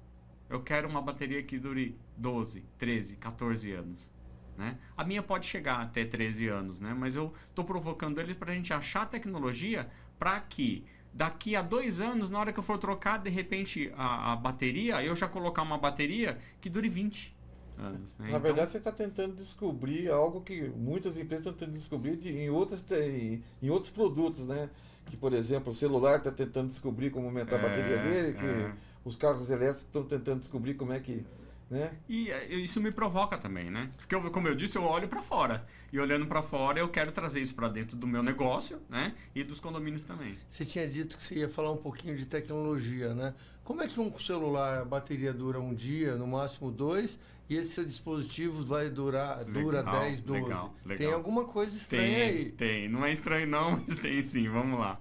Eu quero uma bateria que dure 12, 13, 14 anos. Né? A minha pode chegar até 13 anos, né? Mas eu estou provocando eles para a gente achar tecnologia para que daqui a 2 anos, na hora que eu for trocar de repente a bateria, eu já colocar uma bateria que dure 20 anos. Né? Na verdade, você está tentando descobrir algo que muitas empresas estão tentando descobrir em outros produtos, né? Que, por exemplo, o celular está tentando descobrir como aumentar a bateria dele, que os carros elétricos estão tentando descobrir como é que... Né? E isso me provoca também, né? Porque, como eu disse, eu olho para fora. E olhando para fora, eu quero trazer isso para dentro do meu negócio, né? E dos condomínios também. Você tinha dito que você ia falar um pouquinho de tecnologia, né? Como é que um celular, a bateria dura um dia, no máximo 2, e esse seu dispositivo dura 10, 12? Legal. Tem alguma coisa estranha aí? Tem. Não é estranho não, mas tem sim. Vamos lá.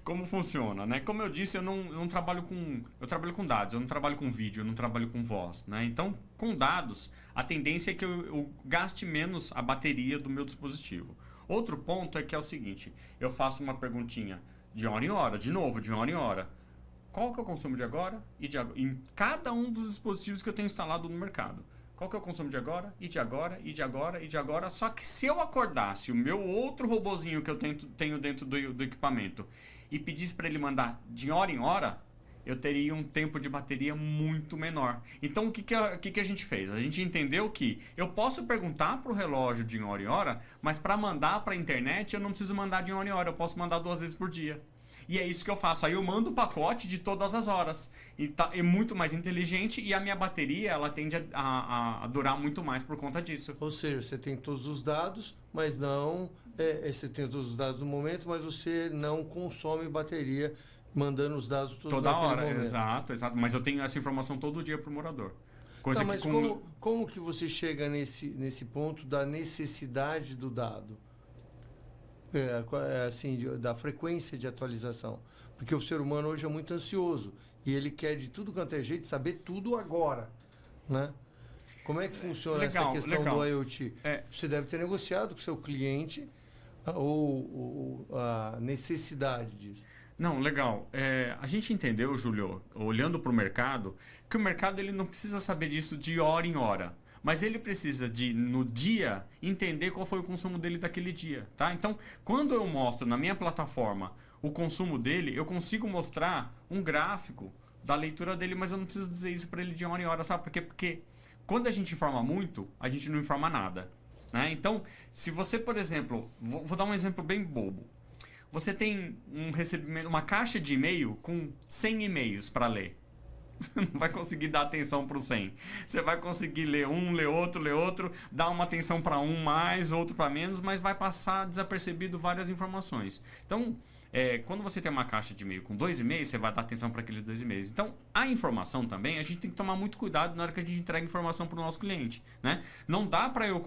Como funciona, né? Como eu disse, eu não trabalho com... Eu trabalho com dados, eu não trabalho com vídeo, eu não trabalho com voz, né? Então, com dados, a tendência é que eu gaste menos a bateria do meu dispositivo. Outro ponto é que é o seguinte, eu faço uma perguntinha de hora em hora, de novo, de hora em hora. Qual que é o consumo de agora e de agora? Em cada um dos dispositivos que eu tenho instalado no mercado. Qual que é o consumo de agora, e de agora, e de agora, e de agora? Só que se eu acordasse o meu outro robozinho que eu tenho dentro do equipamento e pedisse para ele mandar de hora em hora, eu teria um tempo de bateria muito menor. Então, o que a gente fez? A gente entendeu que eu posso perguntar para o relógio de hora em hora, mas para mandar para a internet eu não preciso mandar de hora em hora, eu posso mandar 2 vezes por dia. E é isso que eu faço. Aí eu mando o pacote de todas as horas. E é muito mais inteligente e a minha bateria ela tende a durar muito mais por conta disso. Ou seja, você tem todos os dados, mas não... você tem todos os dados no momento, mas você não consome bateria mandando os dados toda hora. Momento. Exato. Mas eu tenho essa informação todo dia para o morador. Coisa mas como que você chega nesse ponto da necessidade do dado? Assim, da frequência de atualização. Porque o ser humano hoje é muito ansioso e ele quer de tudo quanto é jeito saber tudo agora, né? Como é que funciona essa questão do IoT? Você deve ter negociado com o seu cliente ou a necessidade disso. Não, legal. A gente entendeu, Júlio, olhando para o mercado, que o mercado ele não precisa saber disso de hora em hora. Mas ele precisa no dia, entender qual foi o consumo dele daquele dia, tá? Então, quando eu mostro na minha plataforma o consumo dele, eu consigo mostrar um gráfico da leitura dele, mas eu não preciso dizer isso para ele de hora em hora, sabe por quê? Porque quando a gente informa muito, a gente não informa nada, né? Então, se você, por exemplo, vou dar um exemplo bem bobo. Você tem uma caixa de e-mail com 100 e-mails para ler. Não vai conseguir dar atenção para o 100. Você vai conseguir ler outro, dar uma atenção para um mais, outro para menos, mas vai passar desapercebido várias informações. Então, quando você tem uma caixa de e-mail com 2 e-mails, você vai dar atenção para aqueles 2 e-mails. Então, a informação também, a gente tem que tomar muito cuidado na hora que a gente entrega informação para o nosso cliente, né? Não dá para eu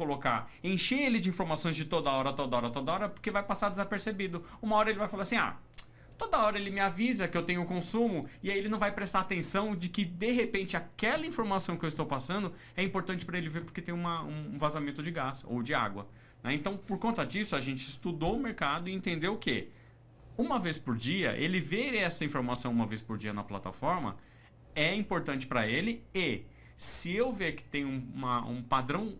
encher ele de informações de toda hora, porque vai passar desapercebido. Uma hora ele vai falar assim, toda hora ele me avisa que eu tenho consumo e aí ele não vai prestar atenção de que, de repente, aquela informação que eu estou passando é importante para ele ver porque tem um vazamento de gás ou de água, né? Então, por conta disso, a gente estudou o mercado e entendeu que uma vez por dia, ele ver essa informação uma vez por dia na plataforma é importante para ele e se eu ver que tem um padrão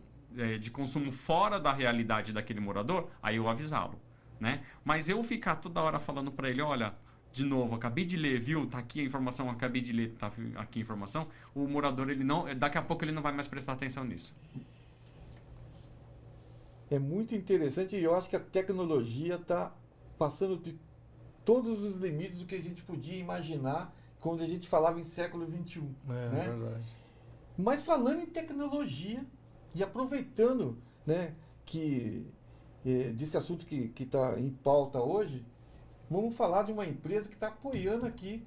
de consumo fora da realidade daquele morador, aí eu avisá-lo. Né? Mas eu ficar toda hora falando para ele, olha, de novo, acabei de ler, viu? Tá aqui a informação, acabei de ler, tá aqui a informação. O morador, daqui a pouco ele não vai mais prestar atenção nisso. É muito interessante e eu acho que a tecnologia está passando de todos os limites do que a gente podia imaginar quando a gente falava em século XXI. Né? Verdade. Mas falando em tecnologia e aproveitando, né, desse assunto que está em pauta hoje, vamos falar de uma empresa que está apoiando aqui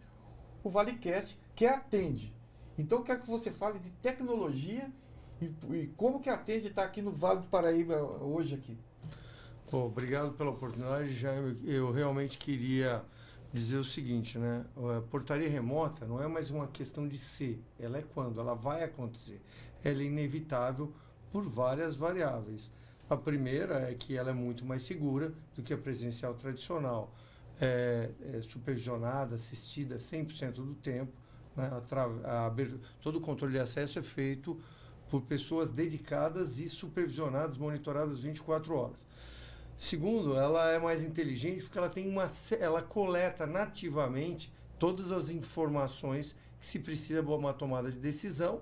o ValeCast, que é a Atende. Então, eu quero que você fale de tecnologia e como que a Atende está aqui no Vale do Paraíba hoje aqui. Pô, obrigado pela oportunidade, Jaime. Eu realmente queria dizer o seguinte, né? A portaria remota não é mais uma questão de ser, ela é quando, ela vai acontecer. Ela é inevitável por várias variáveis. A primeira é que ela é muito mais segura do que a presencial tradicional. É supervisionada, assistida 100% do tempo. Né? Todo o controle de acesso é feito por pessoas dedicadas e supervisionadas, monitoradas 24 horas. Segundo, ela é mais inteligente porque ela coleta nativamente todas as informações que se precisa para uma tomada de decisão.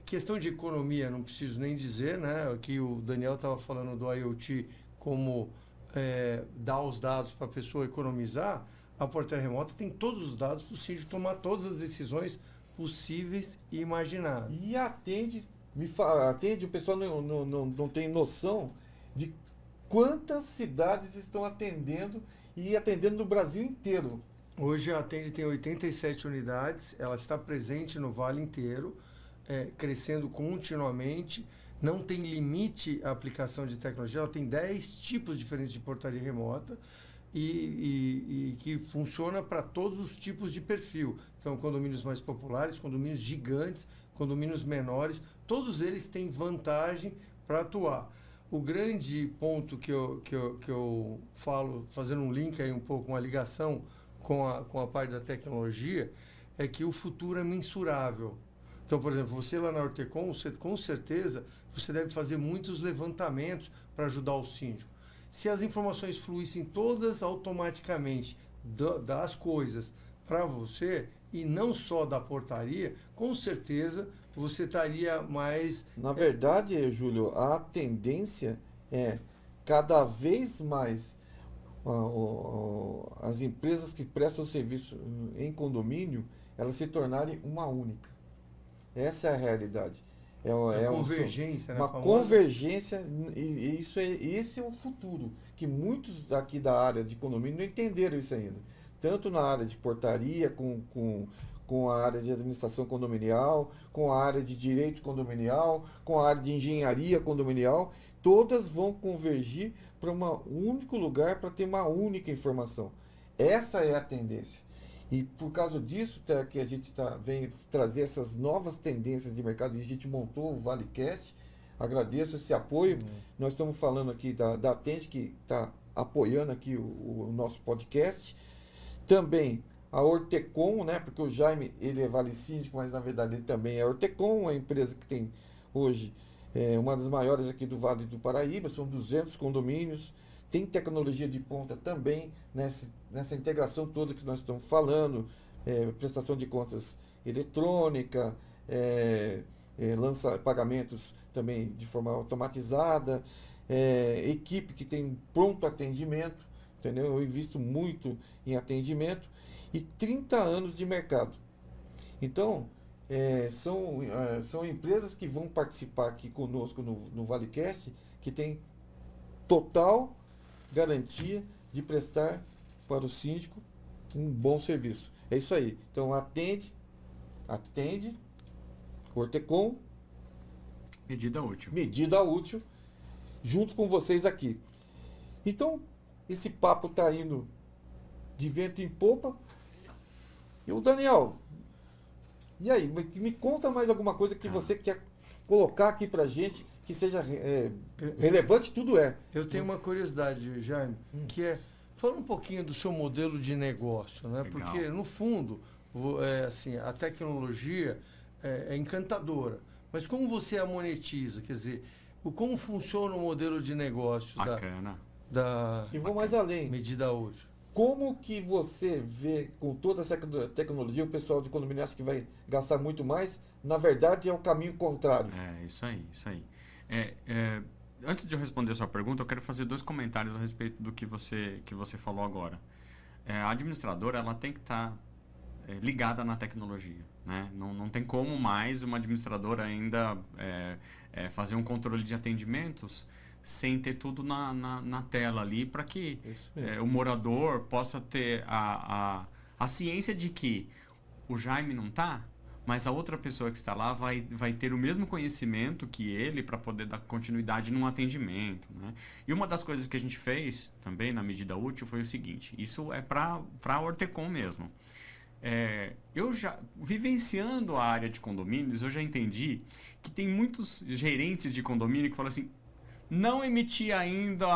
Questão de economia, não preciso nem dizer, né? Aqui o Daniel estava falando do IoT como dar os dados para a pessoa economizar. A portaria remota tem todos os dados para o síndico tomar todas as decisões possíveis e imagináveis. E Atende, o pessoal não tem noção de quantas cidades estão atendendo e atendendo no Brasil inteiro. Hoje a Atende tem 87 unidades, ela está presente no Vale inteiro, crescendo continuamente, não tem limite a aplicação de tecnologia, ela tem 10 tipos diferentes de portaria remota e que funciona para todos os tipos de perfil. Então, condomínios mais populares, condomínios gigantes, condomínios menores, todos eles têm vantagem para atuar. O grande ponto que eu falo, fazendo um link aí um pouco, uma ligação com a parte da tecnologia, é que o futuro é mensurável. Então, por exemplo, você lá na Ortecom, com certeza, você deve fazer muitos levantamentos para ajudar o síndico. Se as informações fluíssem todas automaticamente das coisas para você, e não só da portaria, com certeza você estaria mais... Na verdade, Júlio, a tendência é cada vez mais as empresas que prestam serviço em condomínio, elas se tornarem uma única. Essa é a realidade. Convergência, uma convergência, e esse é o futuro, que muitos aqui da área de condomínio não entenderam isso ainda. Tanto na área de portaria, com a área de administração condominial, com a área de direito condominial, com a área de engenharia condominial, todas vão convergir para um único lugar para ter uma única informação. Essa é a tendência. E por causa disso que a gente vem trazer essas novas tendências de mercado, e a gente montou o ValeCast. Agradeço esse apoio. Nós estamos falando aqui da Atende, que está apoiando aqui o nosso podcast. Também a Ortecom, né? Porque o Jaime, ele é Vale Síndico, mas na verdade ele também é Ortecom, uma empresa que tem hoje uma das maiores aqui do Vale do Paraíba, são 200 condomínios, tem tecnologia de ponta também nessa integração toda que nós estamos falando, prestação de contas eletrônica, lança pagamentos também de forma automatizada, equipe que tem pronto atendimento, entendeu? Eu invisto muito em atendimento e 30 anos de mercado. Então, são empresas que vão participar aqui conosco no ValeCast, que tem total garantia de prestar para o síndico um bom serviço. É isso aí. Então, atende, Ortecom, medida útil, junto com vocês aqui. Então, esse papo está indo de vento em popa. E o Daniel, e aí, me conta mais alguma coisa que você quer colocar aqui pra gente, que seja relevante, tudo é. Eu tenho uma curiosidade, Jaime, que fala um pouquinho do seu modelo de negócio, né? Legal. Porque, no fundo, assim, a tecnologia é encantadora, mas como você a monetiza? Quer dizer, como funciona o modelo de negócio da E vou mais além. medida útil? Como que você vê, com toda essa tecnologia, o pessoal de condomínio acha que vai gastar muito mais? Na verdade, é o caminho contrário. Isso aí. Antes de eu responder a sua pergunta, eu quero fazer 2 comentários a respeito do que você falou agora. A administradora, ela tem que estar ligada na tecnologia, né? Não tem como mais uma administradora ainda fazer um controle de atendimentos sem ter tudo na tela ali, para que Isso mesmo. o morador possa ter a ciência de que o Jaime não está, mas a outra pessoa que está lá vai ter o mesmo conhecimento que ele para poder dar continuidade num atendimento, né? E uma das coisas que a gente fez também na medida útil foi o seguinte, isso é para a Ortecom mesmo. Eu já, vivenciando a área de condomínios, eu já entendi que tem muitos gerentes de condomínio que falam assim, não emiti ainda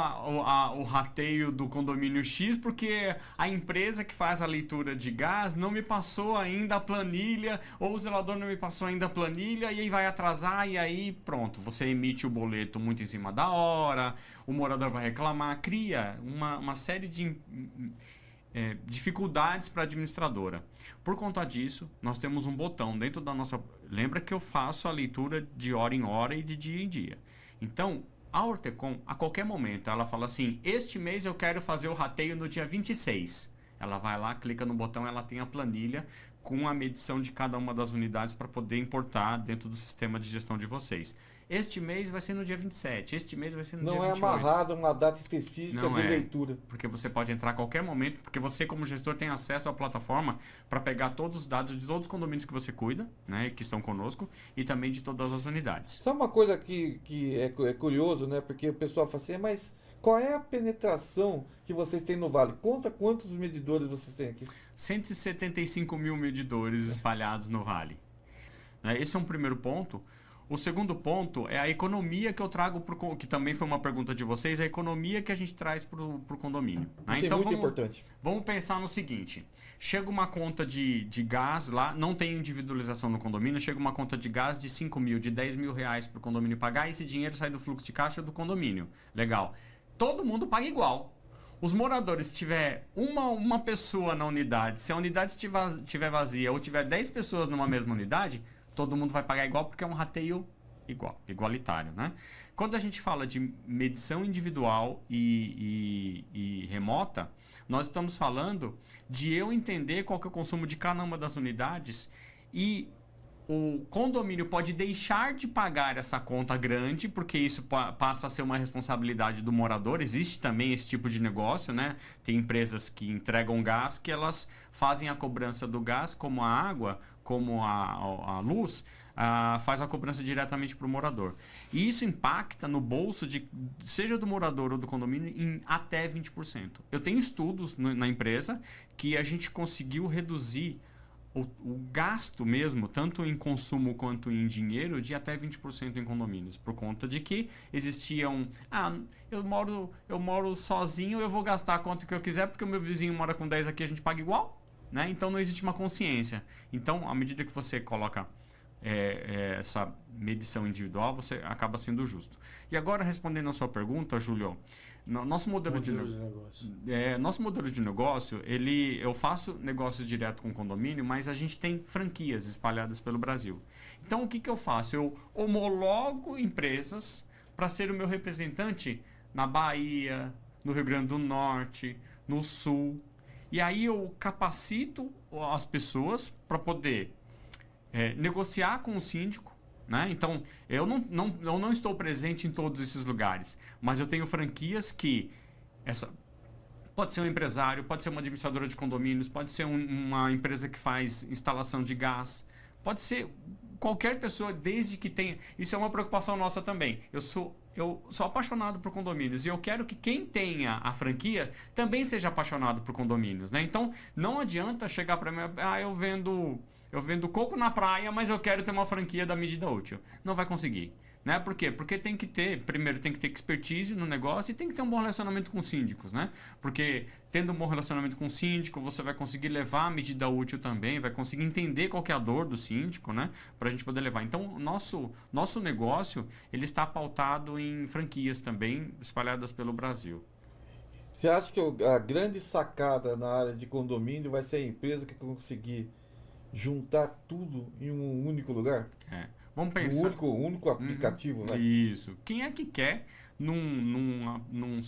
o rateio do condomínio X porque a empresa que faz a leitura de gás não me passou ainda a planilha, ou o zelador não me passou ainda a planilha, e aí vai atrasar, e aí pronto, você emite o boleto muito em cima da hora, o morador vai reclamar, cria uma série de dificuldades para a administradora. Por conta disso, nós temos um botão dentro da nossa... Lembra que eu faço a leitura de hora em hora e de dia em dia. Então, a Ortecom, a qualquer momento, ela fala assim, este mês eu quero fazer o rateio no dia 26. Ela vai lá, clica no botão, ela tem a planilha com a medição de cada uma das unidades para poder importar dentro do sistema de gestão de vocês. Este mês vai ser no dia 27, este mês vai ser no dia 28. Não é amarrado a uma data específica Não de é, leitura. porque você pode entrar a qualquer momento, porque você como gestor tem acesso à plataforma para pegar todos os dados de todos os condomínios que você cuida, né, que estão conosco, e também de todas as unidades. Só uma coisa que é curioso, né? Porque o pessoal fala assim, mas qual é a penetração que vocês têm no Vale? Conta quantos medidores vocês têm aqui. 175 mil medidores espalhados no Vale. Esse é um primeiro ponto. O segundo ponto é a economia que eu trago, que também foi uma pergunta de vocês, a economia que a gente traz para o condomínio. Isso Então, é muito importante. Vamos pensar no seguinte, chega uma conta de gás lá, não tem individualização no condomínio, chega uma conta de gás de 5 mil, de 10 mil reais para o condomínio pagar, e esse dinheiro sai do fluxo de caixa do condomínio. Legal. Todo mundo paga igual. Os moradores, se tiver uma pessoa na unidade, se a unidade estiver vazia ou tiver 10 pessoas numa mesma unidade, todo mundo vai pagar igual porque é um rateio igualitário, né? Quando a gente fala de medição individual e remota, nós estamos falando de eu entender qual que é o consumo de cada uma das unidades, e o condomínio pode deixar de pagar essa conta grande, porque isso passa a ser uma responsabilidade do morador. Existe também esse tipo de negócio, né? Tem empresas que entregam gás, que elas fazem a cobrança do gás, como a água, como a luz, faz a cobrança diretamente para o morador. E isso impacta no bolso, seja do morador ou do condomínio, em até 20%. Eu tenho estudos na empresa que a gente conseguiu reduzir o gasto mesmo, tanto em consumo quanto em dinheiro, de até 20% em condomínios, por conta de que existiam... eu moro sozinho, eu vou gastar a conta que eu quiser, porque o meu vizinho mora com 10 aqui, a gente paga igual, né? Então não existe uma consciência. Então, à medida que você coloca essa medição individual, você acaba sendo justo. E agora, respondendo a sua pergunta, Júlio, nosso modelo de negócio. Nosso modelo de negócio, eu faço negócios direto com o condomínio, mas a gente tem franquias espalhadas pelo Brasil. Então, o que eu faço? Eu homologo empresas para ser o meu representante na Bahia, no Rio Grande do Norte, no Sul. E aí eu capacito as pessoas para poder negociar com o síndico, né? Então, eu não estou presente em todos esses lugares, mas eu tenho franquias que... Pode ser um empresário, pode ser uma administradora de condomínios, pode ser uma empresa que faz instalação de gás, pode ser qualquer pessoa, desde que tenha... Isso é uma preocupação nossa também. Eu sou apaixonado por condomínios e eu quero que quem tenha a franquia também seja apaixonado por condomínios, né? Então, não adianta chegar para mim, eu vendo coco na praia, mas eu quero ter uma franquia da medida útil. Não vai conseguir, né? Por quê? Porque primeiro tem que ter expertise no negócio e tem que ter um bom relacionamento com os síndicos, né? Porque tendo um bom relacionamento com o síndico, você vai conseguir levar a medida útil também, vai conseguir entender qual que é a dor do síndico, né? Para a gente poder levar. Então, o nosso negócio, ele está pautado em franquias também, espalhadas pelo Brasil. Você acha que a grande sacada na área de condomínio vai ser a empresa que conseguir juntar tudo em um único lugar? Vamos pensar. Um único aplicativo, né? Isso. Quem é que quer num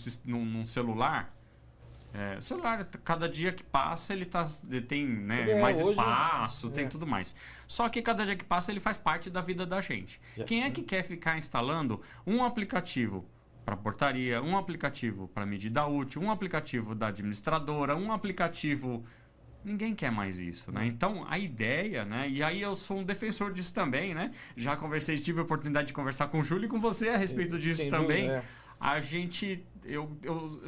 celular? O celular, cada dia que passa, ele tem mais hoje, espaço, tem tudo mais. Só que cada dia que passa, ele faz parte da vida da gente. Quem é que quer ficar instalando um aplicativo para portaria, um aplicativo para medida útil, um aplicativo da administradora, um aplicativo... Ninguém quer mais isso, né? Então, a ideia, né? E aí eu sou um defensor disso também, né? Já conversei, tive a oportunidade de conversar com o Júlio e com você a respeito disso Sem também. dúvida, A gente... Eu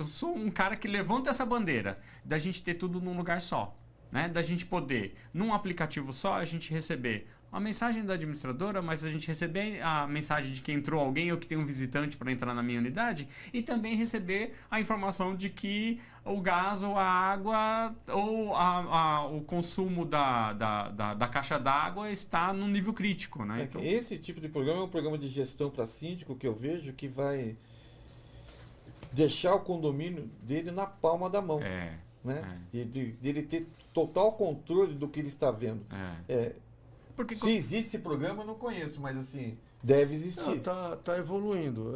sou um cara que levanta essa bandeira da gente ter tudo num lugar só, né? Da gente poder, num aplicativo só, a gente receber a mensagem da administradora, mas a gente receber a mensagem de que entrou alguém ou que tem um visitante para entrar na minha unidade e também receber a informação de que o gás ou a água ou o consumo da caixa d'água está num nível crítico, né? Então, Esse tipo de programa é um programa de gestão para síndico que eu vejo que vai deixar o condomínio dele na palma da mão. Né? E dele ter total controle do que ele está vendo. Porque se existe esse programa, eu não conheço, mas assim, deve existir. Tá evoluindo.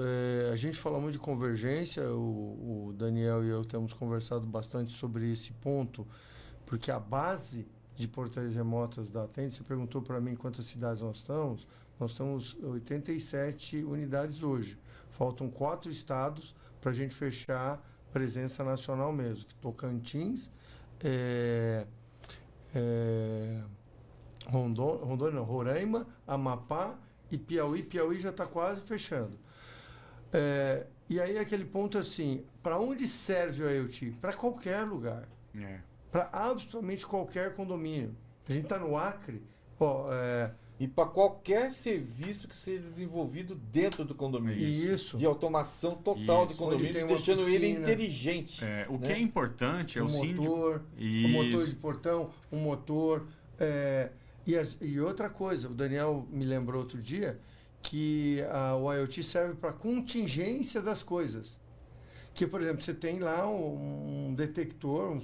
A gente fala muito de convergência, o Daniel e eu temos conversado bastante sobre esse ponto, porque a base de portarias remotas da Atende, você perguntou para mim quantas cidades nós estamos 87 unidades hoje. Faltam 4 estados para a gente fechar presença nacional mesmo. Tocantins, Rondônia, não, Roraima, Amapá e Piauí. Piauí já está quase fechando. E aí aquele ponto assim, para onde serve o IoT? Para qualquer lugar. Para absolutamente qualquer condomínio. A gente está no Acre. E para qualquer serviço que seja desenvolvido dentro do condomínio. Isso. De automação total do condomínio, deixando ele inteligente. O que é importante é o motor, um motor de portão, um motor... E outra coisa, o Daniel me lembrou outro dia que o IoT serve para contingência das coisas. Que, por exemplo, você tem lá um detector,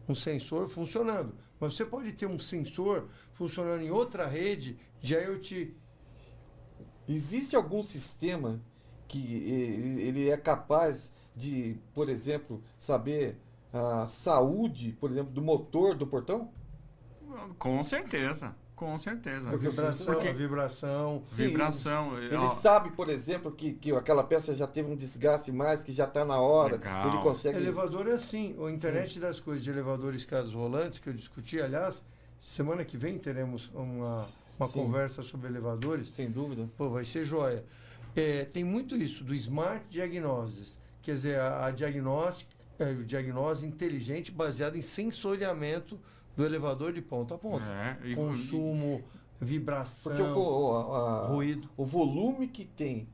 um sensor funcionando. Mas você pode ter um sensor funcionando em outra rede de IoT. Existe algum sistema que ele é capaz de, por exemplo, saber a saúde, por exemplo, do motor do portão? Com certeza. Com certeza. A vibração. Sim, vibração. Ele sabe, por exemplo, que aquela peça já teve um desgaste mais, que já está na hora. Legal. Ele consegue... Elevador é assim. O Internet das Coisas de elevadores e escadas rolantes, que eu discuti, aliás, semana que vem teremos uma conversa sobre elevadores. Sem dúvida. Pô, vai ser joia. Tem muito isso do Smart Diagnosis. Quer dizer, o diagnóstico inteligente baseado em sensoriamento do elevador de ponta a ponta. Consumo, vibração, porque ruído. O volume que tem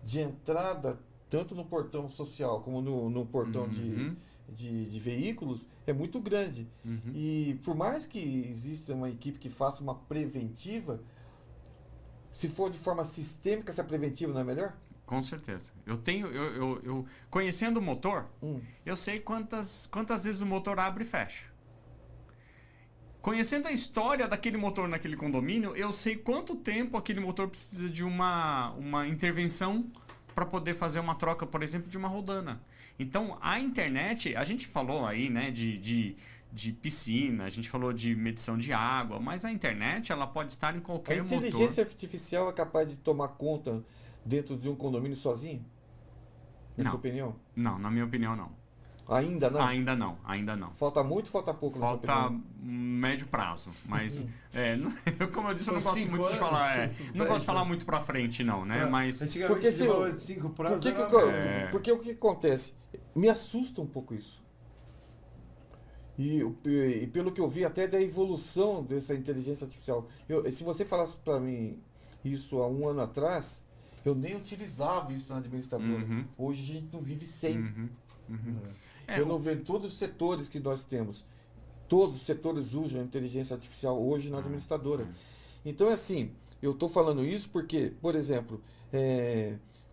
de entrada, tanto no portão social como no portão de veículos, é muito grande. E por mais que exista uma equipe que faça uma preventiva, se for de forma sistêmica, essa preventiva não é melhor? Com certeza. Eu conhecendo o motor, eu sei quantas vezes o motor abre e fecha. Conhecendo a história daquele motor naquele condomínio, eu sei quanto tempo aquele motor precisa de uma intervenção para poder fazer uma troca, por exemplo, de uma rodana. Então, a internet, a gente falou aí, né, de piscina, a gente falou de medição de água, mas a internet, ela pode estar em qualquer motor. A inteligência artificial é capaz de tomar conta dentro de um condomínio sozinho? Na sua opinião? Não, na minha opinião, não. Ainda não? Ainda não. Falta muito ou falta pouco? Falta médio prazo, mas como eu disse, eu não gosto muito de falar, não gosto de falar muito para frente não, né? Mas porque se de 5 prazos, porque o que acontece? Me assusta um pouco isso. E pelo que eu vi até da evolução dessa inteligência artificial. Se você falasse para mim isso há 1 ano atrás, eu nem utilizava isso na administradora. Hoje a gente não vive sem. Eu não vejo todos os setores que nós temos. Todos os setores usam a inteligência artificial hoje na administradora. Então, assim, eu estou falando isso porque, por exemplo,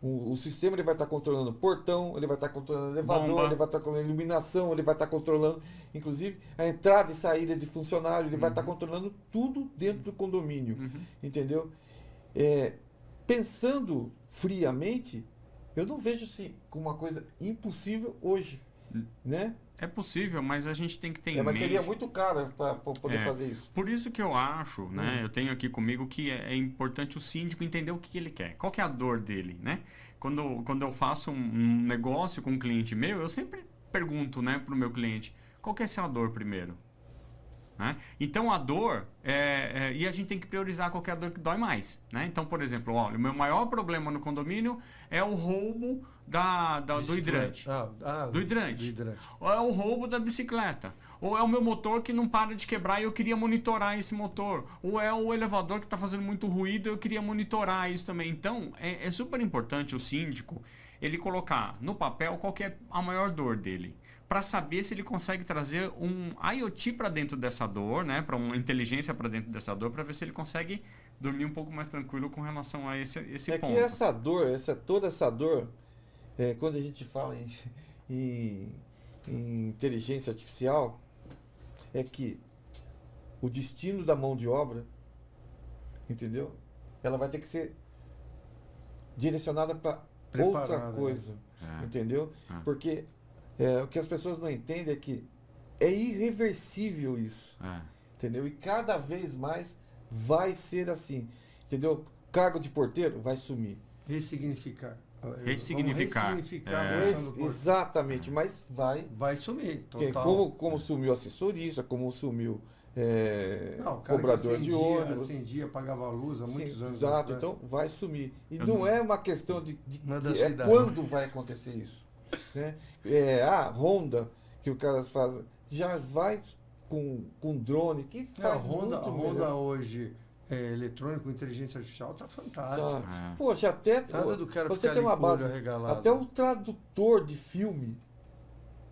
o sistema ele vai estar controlando portão, ele vai estar controlando elevador, bomba. Ele vai estar controlando iluminação, ele vai estar controlando, inclusive, a entrada e saída de funcionário, ele vai estar controlando tudo dentro do condomínio. Entendeu? Pensando friamente, eu não vejo assim como uma coisa impossível hoje, né? É possível, mas a gente tem que ter em Mas mente... seria muito caro para poder fazer isso. Por isso que eu acho, né? Eu tenho aqui comigo que é importante o síndico entender o que ele quer. Qual que é a dor dele, né? Quando eu faço um negócio com um cliente meu, eu sempre pergunto, né, para o meu cliente, qual que é a sua dor primeiro? Né? Então a dor, e a gente tem que priorizar qual que é a dor que dói mais. Né? Então, por exemplo, olha, o meu maior problema no condomínio é o roubo do hidrante. Do hidrante. Ou é o roubo da bicicleta. Ou é o meu motor que não para de quebrar e eu queria monitorar esse motor. Ou é o elevador que está fazendo muito ruído e eu queria monitorar isso também. Então, é super importante o síndico ele colocar no papel qual que é a maior dor dele, para saber se ele consegue trazer um IoT para dentro dessa dor, né, para uma inteligência para dentro dessa dor, para ver se ele consegue dormir um pouco mais tranquilo com relação a esse ponto. É que essa dor, toda essa dor, quando a gente fala em inteligência artificial, é que o destino da mão de obra, entendeu? Ela vai ter que ser direcionada para outra coisa, né? Entendeu? Porque o que as pessoas não entendem é que é irreversível isso, entendeu? E cada vez mais vai ser assim, entendeu? Cargo de porteiro vai sumir. Ressignificar. Exatamente, mas vai sumir, total. Como sumiu assessorista, como sumiu cobrador de ônibus. Acendia, pagava a luz há muitos anos. Exato, então vai sumir. E não é uma questão de quando vai acontecer isso. Né? A Honda, que o cara faz, já vai com drone, que faz a Honda melhor. Hoje, eletrônico, inteligência artificial, tá fantástico. Poxa, até nada do cara você tem uma base, até o tradutor de filme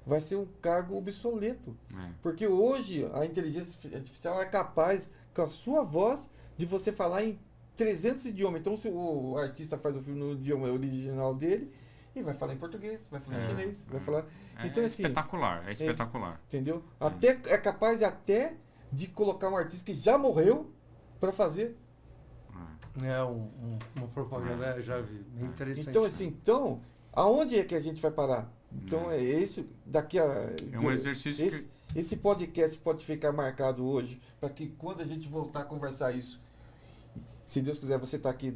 vai ser um cargo obsoleto. Porque hoje a inteligência artificial é capaz, com a sua voz, de você falar em 300 idiomas. Então, se o artista faz o filme no idioma original dele, ele vai falar em português, vai falar em chinês, vai falar... Então, assim, espetacular, espetacular. Entendeu? É capaz até de colocar um artista que já morreu para fazer. Uma propaganda, já vi. Interessante. Então, assim, aonde é que a gente vai parar? Então, daqui a... É um exercício esse podcast pode ficar marcado hoje, para que quando a gente voltar a conversar isso, se Deus quiser, você está aqui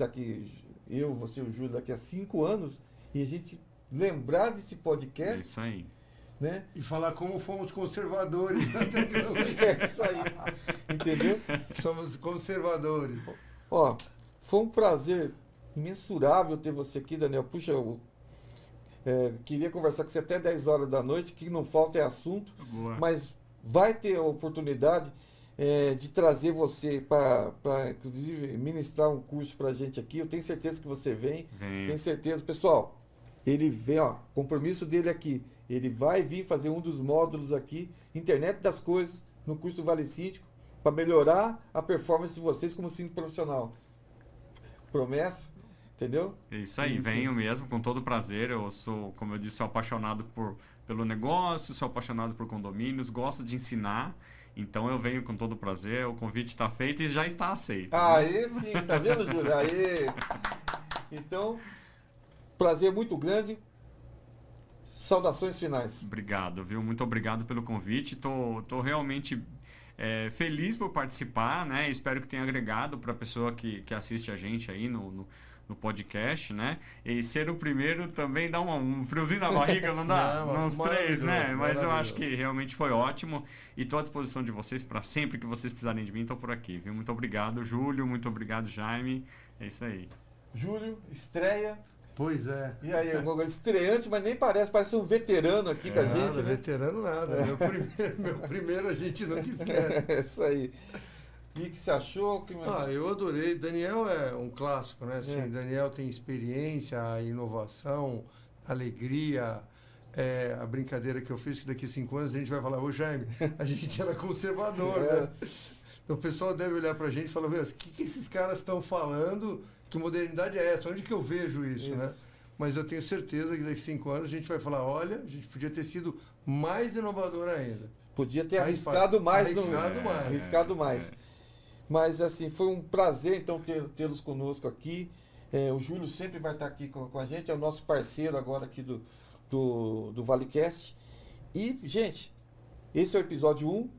eu, você e o Júlio, daqui a 5 anos, e a gente lembrar desse podcast. É isso aí. Né? E falar como fomos conservadores. É isso aí. Entendeu? Somos conservadores. Ó, foi um prazer imensurável ter você aqui, Daniel. Puxa, eu queria conversar com você até 10 horas da noite, que não falta é assunto. Boa. Mas vai ter a oportunidade de trazer você para, inclusive, ministrar um curso para a gente aqui. Eu tenho certeza que você vem. Tenho certeza. Pessoal, ele vem, compromisso dele aqui. Ele vai vir fazer um dos módulos aqui, Internet das Coisas, no curso Vale Síndico, para melhorar a performance de vocês como síndico profissional. Promessa, entendeu? É isso aí, venho mesmo, com todo prazer. Eu sou, como eu disse, sou apaixonado pelo negócio, sou apaixonado por condomínios, gosto de ensinar. Então eu venho com todo prazer, o convite está feito e já está aceito. Aí sim, tá vendo, Júlio? Aí. Então, prazer muito grande. Saudações finais. Obrigado, viu? Muito obrigado pelo convite. Tô realmente feliz por participar, né? Espero que tenha agregado para a pessoa que assiste a gente aí no podcast, né? E ser o primeiro também dá um friozinho na barriga, não dá? Uns 3, né? Mas eu acho que realmente foi ótimo. E estou à disposição de vocês para sempre que vocês precisarem de mim, estou por aqui, viu? Muito obrigado, Júlio. Muito obrigado, Jaime. É isso aí. Júlio, estreia. Pois é. E aí, estreante, mas nem parece um veterano aqui com a gente. Nada, né? Veterano nada. Meu primeiro a gente nunca esquece. É isso aí. O que você achou? Eu adorei. Daniel é um clássico, né? Assim, Daniel tem experiência, inovação, alegria. A brincadeira que eu fiz, que daqui a 5 anos a gente vai falar, ô Jaime, a gente era conservador, né? Então o pessoal deve olhar pra gente e falar, o que esses caras estão falando? Que modernidade é essa? Onde que eu vejo isso, né? Mas eu tenho certeza que daqui a 5 anos a gente vai falar, olha, a gente podia ter sido mais inovador ainda. Podia ter arriscado mais. Arriscado mais. Mas, assim, foi um prazer, então, tê-los conosco aqui. O Júlio sempre vai estar aqui com a gente, é o nosso parceiro agora aqui do ValeCast. E, gente, esse é o episódio 1.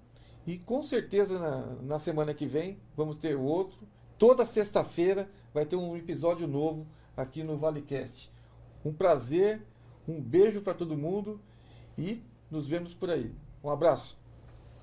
E com certeza na semana que vem vamos ter outro. Toda sexta-feira vai ter um episódio novo aqui no ValeCast. Um prazer, um beijo para todo mundo e nos vemos por aí. Um abraço.